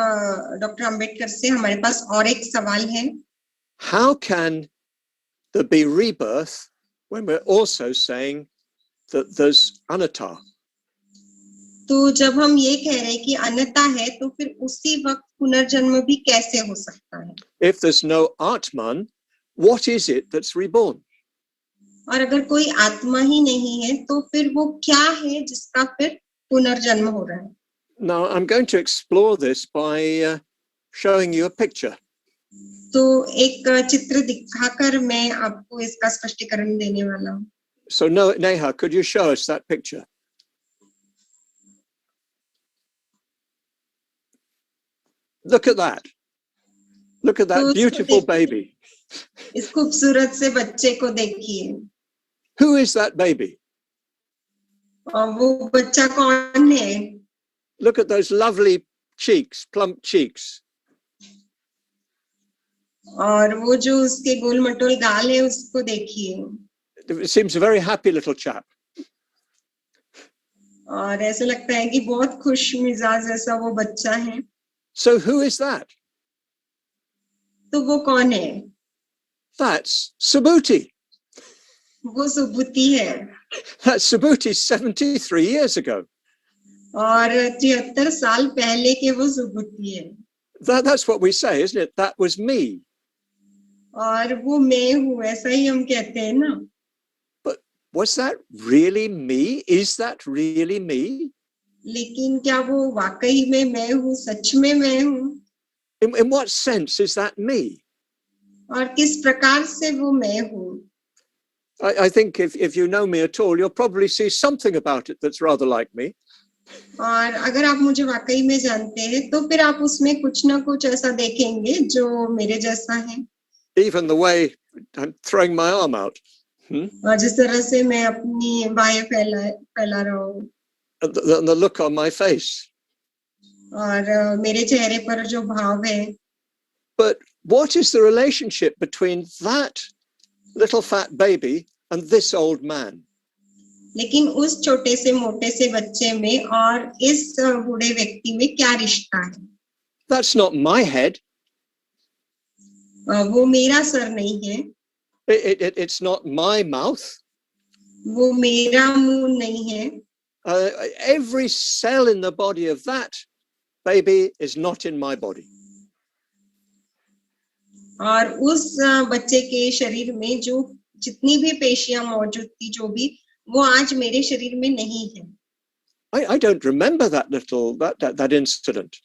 डॉक्टर अंबेडकर से हमारे पास और एक सवाल है. How can there be rebirth when we're also saying that there's anatta? तो जब हम ये कह रहे हैं कि अनता है तो फिर उसी वक्त पुनर्जन्म भी कैसे हो सकता है? If there's no Atman, what is it that's reborn? और अगर कोई आत्मा ही नहीं है तो फिर वो क्या है जिसका फिर पुनर्जन्म हो रहा है? Now, I'm going to explore this by showing you a picture. तो एक चित्र दिखाकर मैं आपको इसका स्पष्टीकरण देने वाला हूँ. So, Neha, could you show us that picture? Look at that. Look at that beautiful baby. इस खूबसूरत से बच्चे को देखिए. Who is that baby? और वो बच्चा कौन है? Look at those lovely cheeks, plump cheeks. और वो जो उसके गोल मटोल गाल है उसको देखिए. It seems a very happy little chap. और ऐसा लगता है कि बहुत खुश मिजाज जैसा वो बच्चा है. So who is that? तो वो कौन है? That's Subhuti. वो सुबुति है. That's Subhuti 73 years ago. और 73 साल पहले के वो सुबुति है. That's what we say, isn't it? That was me. और वो मैं हूँ ऐसा ही हम कहते हैं ना. But was that really me? Is that really me? लेकिन क्या वो वाकई में मैं हूँ, सच में मैं हूँ? In what sense is that me? और किस प्रकार से वो मैं हूँ? I think if you know me at all, you'll probably see something about it that's rather like me. और अगर आप मुझे वाकई में जानते हैं तो फिर आप उसमें कुछ ना कुछ ऐसा देखेंगे जो मेरे जैसा है. Even the way I'm throwing my arm out. और जिस तरह से मैं अपनी बाहें फैला रहा हूँ. And the look on my face. और मेरे चेहरे पर जो भाव है. But what is the relationship between that little fat baby and this old man? लेकिन उस छोटे से मोटे से बच्चे में और इस बूढ़े व्यक्ति में क्या रिश्ता है? That's not my head. वो मेरा सर नहीं है. It's not my mouth. वो मेरा मुंह नहीं है. Every cell in the body of that baby is not in my body. और उस बच्चे के शरीर में जो जितनी भी पेशियां मौजूद थी जो भी वो आज मेरे शरीर में नहीं है. I don't remember that incident.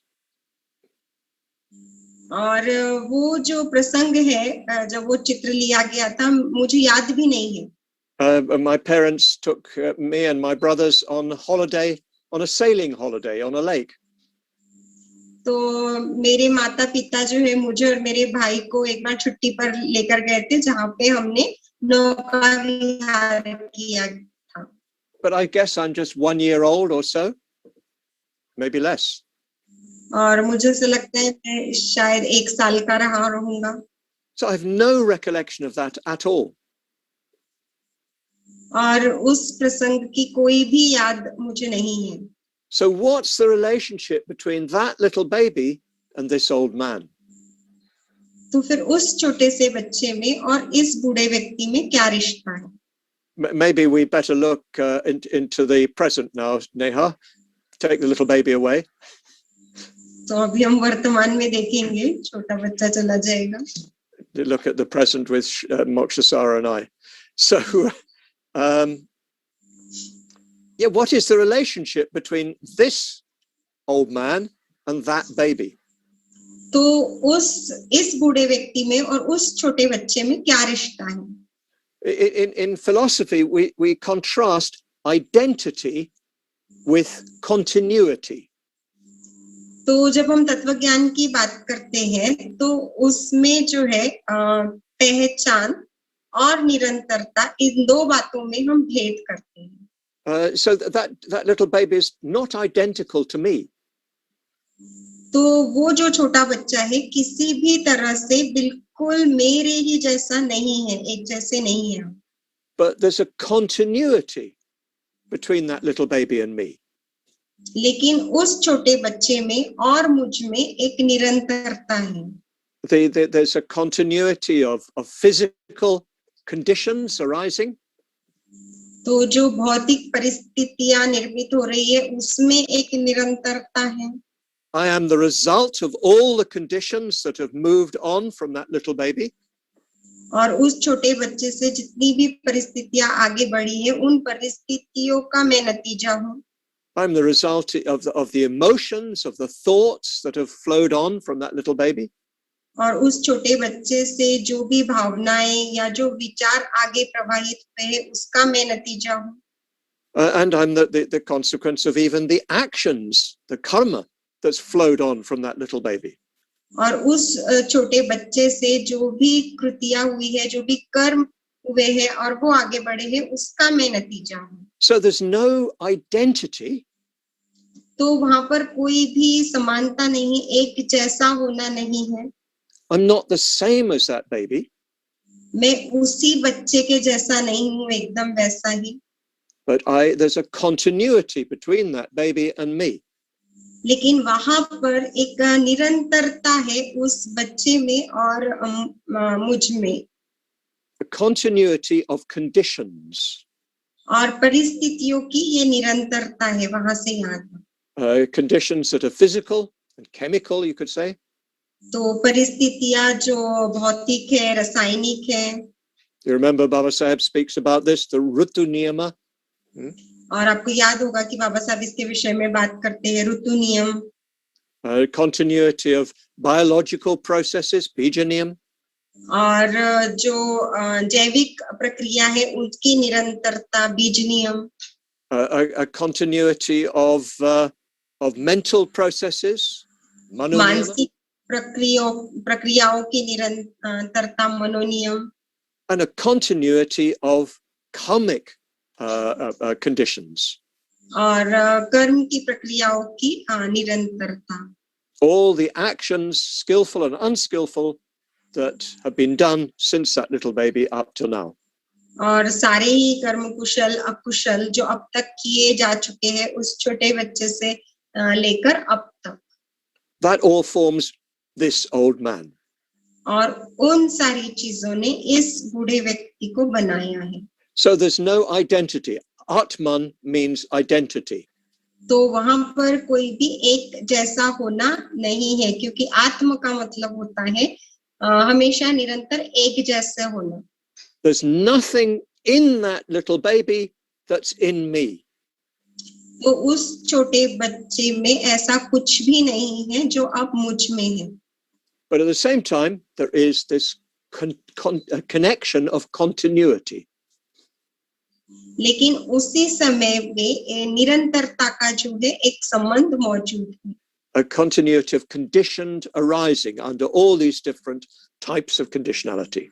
और वो जो प्रसंग है जब वो चित्र लिया गया था मुझे याद भी नहीं है. My parents took me and my brothers on holiday, on a sailing holiday on a lake. तो मेरे माता पिता जो है मुझे और मेरे भाई को एक बार छुट्टी पर लेकर गए थे जहाँ पे हमने नौका विहार किया था. But I guess I'm just 1 year old or so. maybe less. और मुझे ऐसा लगता है मैं शायद 1 साल का रहा रहूंगा. So I have no recollection of that at all. और उस प्रसंग की कोई भी याद मुझे नहीं है. So what's the relationship between that little baby and this old man? तो फिर उस छोटे से बच्चे में और इस बूढ़े व्यक्ति में क्या रिश्ता है? Maybe we better look into the present now, Neha. Take the little baby away. तो अभी हम वर्तमान में देखेंगे, छोटा बच्चा चला जाएगा. Look at the present with Moksha, Sara and I. So, yeah, what is the relationship between this old man and that baby? तो इस बूढ़े व्यक्ति में और उस छोटे बच्चे में क्या रिश्ता है? In philosophy, we contrast identity with continuity. तो जब हम तत्वज्ञान की बात करते हैं तो उसमें जो है पहचान और निरंतरता, इन दो बातों में हम भेद करते हैं. So that little baby is not identical to me. तो वो जो छोटा बच्चा है किसी भी तरह से बिल्कुल मेरे ही जैसा नहीं है, एक जैसे नहीं है. But there's a continuity between that little baby and me. लेकिन उस छोटे बच्चे में और मुझ में एक निरंतरता है. There's a continuity of physical conditions arising. तो जो भौतिक परिस्थितियां निर्मित हो रही है उसमें एक निरंतरता है. I am the result of all the conditions that have moved on from that little baby. और उस छोटे बच्चे से जितनी भी परिस्थितियां आगे बढ़ी है उन परिस्थितियों का मैं नतीजा हूँ. I'm the result of the emotions, of the thoughts that have flowed on from that little baby. और उस छोटे बच्चे से जो भी भावनाएं या जो विचार आगे प्रवाहित हुए हैं उसका मैं नतीजा हूँ. And I'm the consequence of even the actions, the karma that's flowed on from that little baby. और उस छोटे बच्चे से जो भी कृतियां हुई है, जो भी कर्म हुए हैं और वो आगे बढ़े हैं उसका मैं नतीजा हूँ. So there's no identity. तो वहां पर कोई भी समानता नहीं, एक जैसा होना नहीं है. I'm not the same as that baby. मैं उसी बच्चे के जैसा नहीं हूँ, एकदम वैसा ही. But there's a continuity between that baby and me. लेकिन वहां पर एक निरंतरता है उस बच्चे में और मुझ में. A continuity of conditions. और परिस्थितियों की ये निरंतरता है वहां से यहाँ तक. Conditions that are physical and chemical, you could say. तो परिस्थितियां जो भौतिक है, रासायनिक है. You remember Baba Sahib speaks about this, the Ritu Niyama. और आपको याद होगा कि बाबा साहब इसके विषय में बात करते हैं, ऋतु नियम. Continuity of biological processes, bija niyam. और जो जैविक प्रक्रिया है उनकी निरंतरता, बीज नियम. A continuity of mental processes, mano niyama. मानसिक प्रक्रियाओं की निरंतरता, मनोनियम. And a continuity of karmic conditions. और कर्म की प्रक्रियाओं की निरंतरता. All the actions, skillful and unskillful, that have been done since that little baby up till now. और सारे ही कर्म कुशल अकुशल जो अब तक किए जा चुके हैं उस छोटे बच्चे से लेकर अब तक. That all forms this old man. और उन सारी चीजों ने इस बूढ़े व्यक्ति को बनाया है. So there's no identity. Atman means identity. तो वहां पर कोई भी एक जैसा होना नहीं है, क्योंकि आत्म का मतलब होता है हमेशा निरंतर एक जैसे होना. There's nothing in that little baby that's in me. तो उस छोटे बच्चे में ऐसा कुछ भी नहीं है जो अब मुझ में है. But at the same time, there is this connection of continuity. लेकिन उसी समय में निरंतरता का जो है एक संबंध मौजूद है. A continuity of conditioned arising under all these different types of conditionality.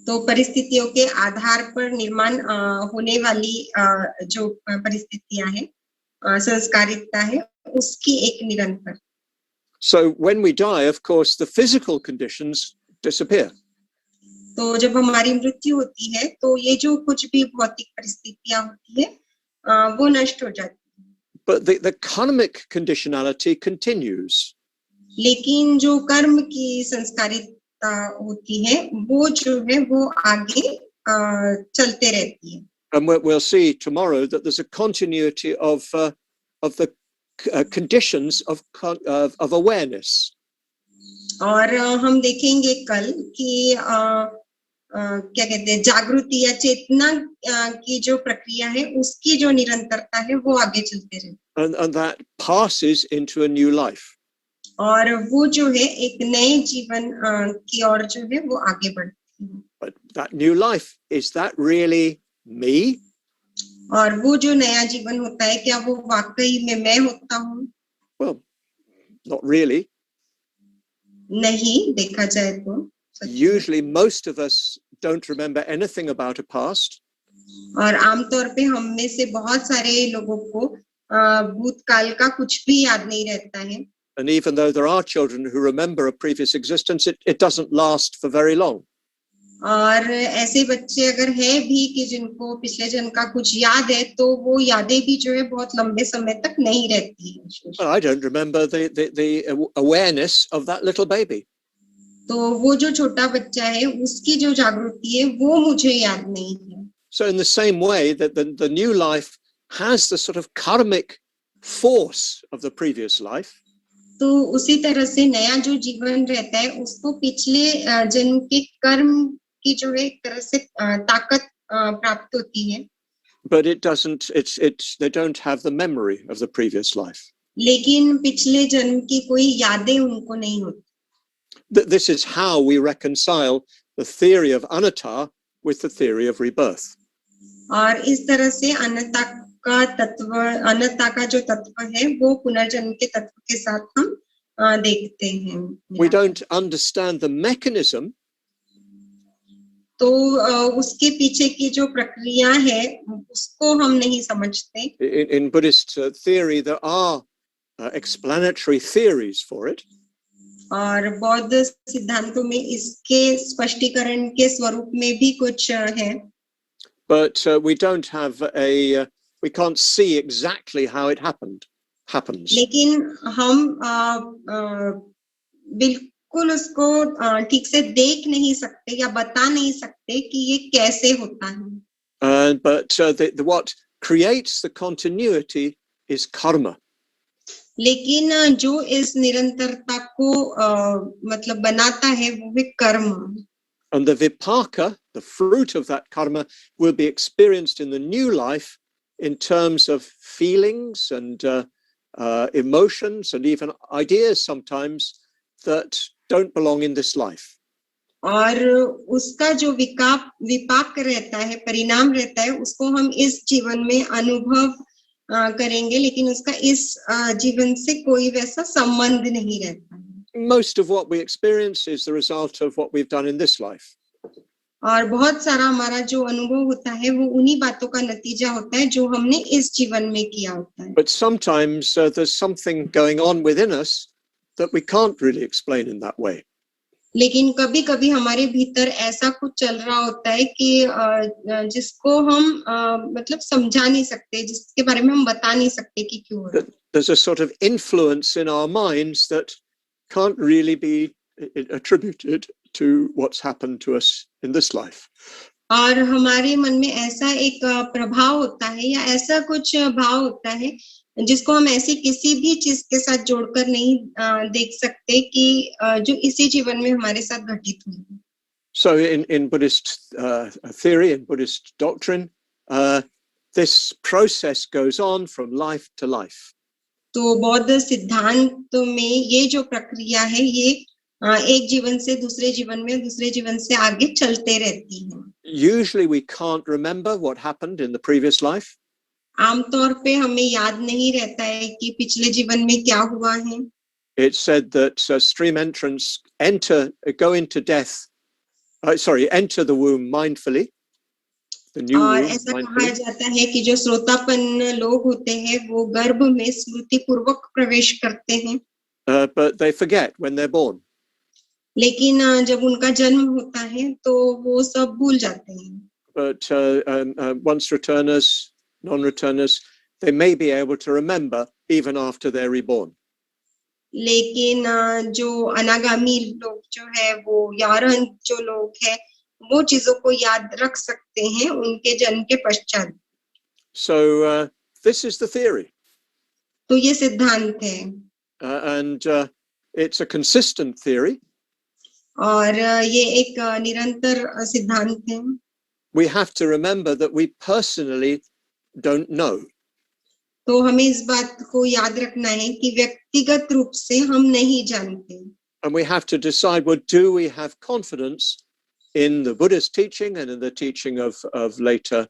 तो परिस्थितियों के आधार पर निर्माण होने वाली जो परिस्थितियां हैं. संस्कारिकता है उसकी एक निरंतर। So when we die, of course, the physical conditions disappear. तो जब हमारी मृत्यु होती है तो ये जो कुछ भी भौतिक परिस्थितियां होती है वो नष्ट हो जाती है। But the karmic conditionality continues. लेकिन जो कर्म की संस्कारिकता होती है वो जो है वो आगे चलते रहती है। And we'll see tomorrow that there's a continuity of the conditions of awareness. और हम देखेंगे कल कि क्या कहते हैं जागृति या चेतना की जो प्रक्रिया है उसकी जो निरंतरता है वो आगे चलते रहती है। And that passes into a new life. और वो जो है एक नए जीवन की ओर जो है वो आगे बढ़ती है। But that new life, is that really me? और वो जो नया जीवन होता है क्या वो वाकई में मैं होता हूँ? Well, not really. नहीं, देखा जाए तो Usually most of us don't remember anything about a past. और आमतौर पे हम में से बहुत सारे लोगों को भूतकाल का कुछ भी याद नहीं रहता है। And even though there are children who remember a previous existence, it doesn't last for very long. और ऐसे बच्चे अगर है भी कि जिनको पिछले जन्म का कुछ याद है तो वो यादें भी जो है बहुत लंबे समय तक नहीं रहती है। I don't remember the awareness of that little baby. तो वो जो छोटा बच्चा है उसकी जो जागृति है वो मुझे याद नहीं है। So in the same way that the new life has the sort of karmic force of the previous life. तो उसी तरह से नया जो जीवन रहता है उसको पिछले जन्म के कर्म की जो है एक तरह से ताकत प्राप्त होती है। But it doesn't. They don't have the memory of the previous life. लेकिन पिछले जन्म की कोई यादें उनको नहीं होती। This is how we reconcile the theory of anatta with the theory of rebirth. और इस तरह से अनंता का जो तत्व है वो पुनर्जन्म के तत्व के साथ हम देखते हैं। We don't understand the mechanism. तो उसके पीछे की जो प्रक्रिया है उसको हम नहीं समझते। In Buddhist theory, there are explanatory theories for it. और बौद्ध सिद्धांतों में इसके स्पष्टीकरण के स्वरूप में भी कुछ है। But we don't have we can't see exactly how it happens. लेकिन हम बिल्कुल उसको ठीक से देख नहीं सकते या बता नहीं सकते कि ये कैसे होता है। But what creates the continuity is karma. लेकिन जो इस निरंतरता को मतलब बनाता है वो है कर्म। And the vipaka, the fruit of that karma, will be experienced in the new life in terms of feelings and emotions and even ideas sometimes that don't belong in this life. और उसका जो विपाक रहता है, परिणाम रहता है, उसको हम इस जीवन में अनुभव करेंगे, लेकिन उसका इस जीवन से कोई वैसा संबंध नहीं रहता है। Most of what we experience is the result of what we've done in this life. और बहुत सारा हमारा जो अनुभव होता है वो उन्हीं बातों का नतीजा होता है जो हमने इस जीवन में किया होता है। But sometimes there's something going on within us that we can't really explain in that way. लेकिन कभी-कभी हमारे भीतर ऐसा कुछ चल रहा होता है कि जिसको हम मतलब समझा नहीं सकते, जिसके बारे में हम बता नहीं सकते कि क्यों हो रहा है। There's a sort of influence in our minds that can't really be attributed to what's happened to us in this life. और हमारे मन में ऐसा एक प्रभाव होता है या ऐसा कुछ भाव होता है जिसको हम ऐसी किसी भी चीज के साथ जोड़कर नहीं देख सकते कि जो इसी जीवन में हमारे साथ घटित हुई। So in Buddhist theory and Buddhist doctrine, this process goes on from life to life. तो बौद्ध सिद्धांत में ये जो प्रक्रिया है ये एक जीवन से दूसरे जीवन में, दूसरे जीवन से आगे चलते रहती है। Usually we can't remember what happened in the previous life. आमतौर पे हमें याद नहीं रहता है कि पिछले जीवन में क्या हुआ है। It's said that stream entrants enter the womb mindfully. the new और womb, ऐसा mindfully. कहा जाता है कि जो श्रोतापन्न लोग होते हैं वो गर्भ में स्मृति पूर्वक प्रवेश करते हैं, But they forget when they're born. लेकिन जब उनका जन्म होता है तो वो सब भूल जाते हैं. But once returners, non-returners, they may be able to remember even after they're reborn. लेकिन जो अनागामी लोग जो है वो यारन जो लोग हैं वो चीजों को याद रख सकते हैं उनके जन्म के पश्चात. So this is the theory. तो ये सिद्धांत है. And it's a consistent theory. और ये एक निरंतर सिद्धांत है. We have to remember that we personally don't know. तो हमें इस बात को याद रखना है कि व्यक्तिगत रूप से हम नहीं जानते. And we have to decide, well, do we have confidence in the Buddha's teaching and in the teaching of later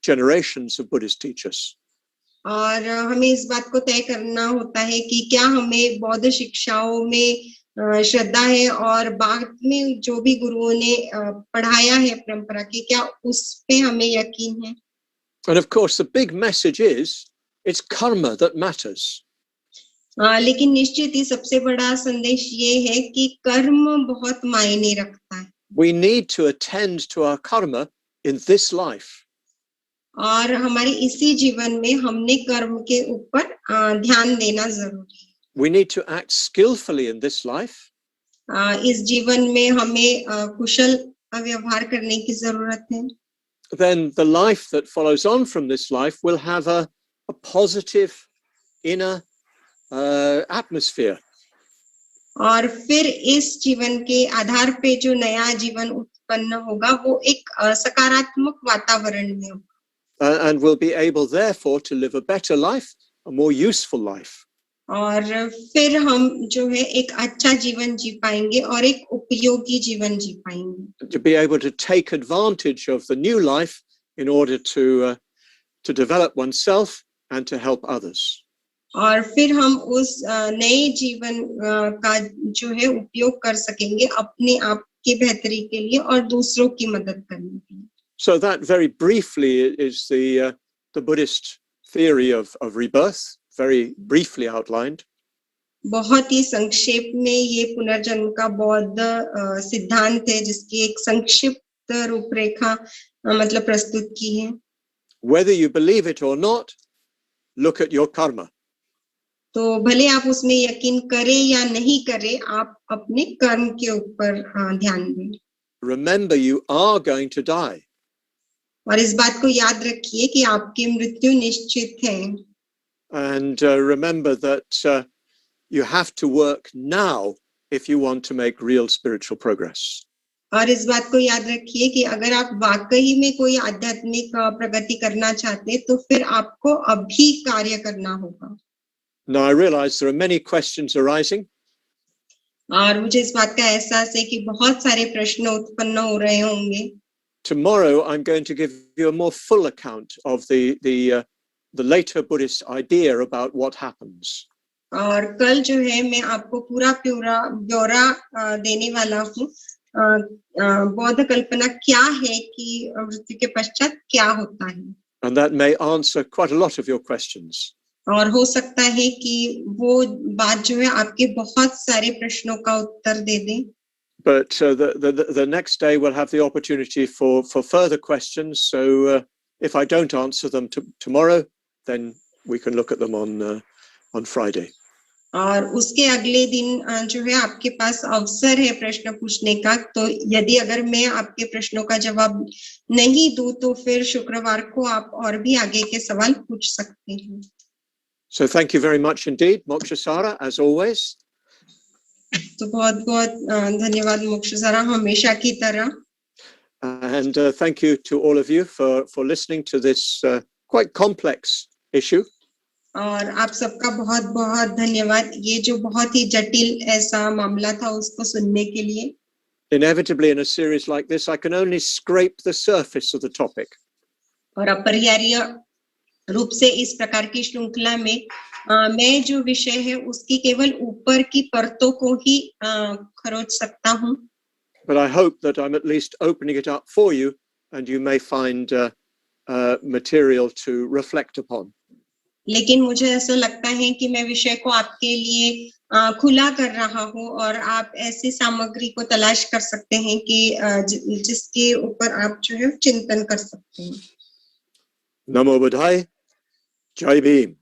generations of Buddhist teachers? और हमें इस बात को तय करना होता है कि क्या हमें बौद्ध शिक्षाओं में श्रद्धा है और बाद में जो भी गुरुओं ने पढ़ाया है परंपरा की, क्या उस पे हमें यकीन है. And of course, the big message is it's karma that matters. लेकिन निश्चित ही सबसे बड़ा संदेश ये है कि कर्म बहुत मायने रखता है. We need to attend to our karma in this life. और हमारे इसी जीवन में हमने कर्म के ऊपर ध्यान देना जरूरी है. We need to act skillfully in this life. इस जीवन में हमें कुशल व्यवहार करने की जरूरत है. Then the life that follows on from this life will have a positive inner atmosphere. और फिर इस जीवन के आधार पे जो नया जीवन उत्पन्न होगा वो एक सकारात्मक वातावरण में होगा. And will be able therefore to live a better life, a more useful life. और फिर हम जो है एक अच्छा जीवन जी पाएंगे और एक उपयोगी जीवन जी पाएंगे. To be able to take advantage of the new life in order to develop oneself and to help others. और फिर हम उस नए जीवन का जो है उपयोग कर सकेंगे अपने आप की बेहतरी के लिए और दूसरों की मदद करने के लिए. So that very briefly is the Buddhist theory of rebirth, very briefly outlined. बहुत ही संक्षेप में ये पुनर्जन्म का बौद्ध सिद्धांत है जिसकी एक संक्षिप्त रूपरेखा मतलब प्रस्तुत की है. Whether you believe it or not, look at your karma. तो भले आप उसमें यकीन करें या नहीं करें, आप अपने कर्म के ऊपर ध्यान दें. Remember, you are going to die. और इस बात को याद रखिए कि आपकी मृत्यु निश्चित है. And remember that you have to work now if you want to make real spiritual progress. और इस बात को याद रखिए कि अगर आप वाकई में कोई आध्यात्मिक प्रगति करना चाहते तो फिर आपको अभी कार्य करना होगा. Now I realize there are many questions arising. और मुझे इस बात का एहसास है कि बहुत सारे प्रश्न उत्पन्न हो रहे होंगे. Tomorrow I'm going to give you a more full account of the later Buddhist idea about what happens. और कल जो है मैं आपको पूरा ब्यौरा देने वाला हूँ बौद्ध कल्पना क्या है कि मृत्यु के पश्चात क्या होता है. And that may answer quite a lot of your questions. और हो सकता है कि वो बात जो है आपके बहुत सारे प्रश्नों का उत्तर दे दे. But the next day we'll have the opportunity for further questions. So if I don't answer them tomorrow, then we can look at them on Friday. और उसके अगले दिन जो है आपके पास अवसर है प्रश्न पूछने का. तो यदि अगर मैं आपके प्रश्नों का जवाब नहीं दूं तो फिर शुक्रवार को आप और भी आगे के सवाल पूछ सकते हैं. So thank you very much indeed, Mokshasara, as always. तो बहुत धन्यवाद मोक्षसारा, हमेशा की तरह. And thank you to all of you for listening to this quite complex issue. और आप सबका बहुत बहुत धन्यवाद ये जो बहुत ही जटिल ऐसा मामला था उसको सुनने के लिए. Inevitably in a series like this, I can only scrape the surface of the topic. और अपरिहार्य रूप से इस प्रकार की श्रृंखला में मैं जो विषय है उसकी केवल ऊपर की परतों को ही खरोच सकता हूँ. But I hope that I'm at least opening it up for you and you may find material to reflect upon. लेकिन मुझे ऐसा लगता है कि मैं विषय को आपके लिए खुला कर रहा हूँ और आप ऐसी सामग्री को तलाश कर सकते हैं कि जिसके ऊपर आप जो है चिंतन कर सकते हैं। नमो बुद्धाय, जय भीम।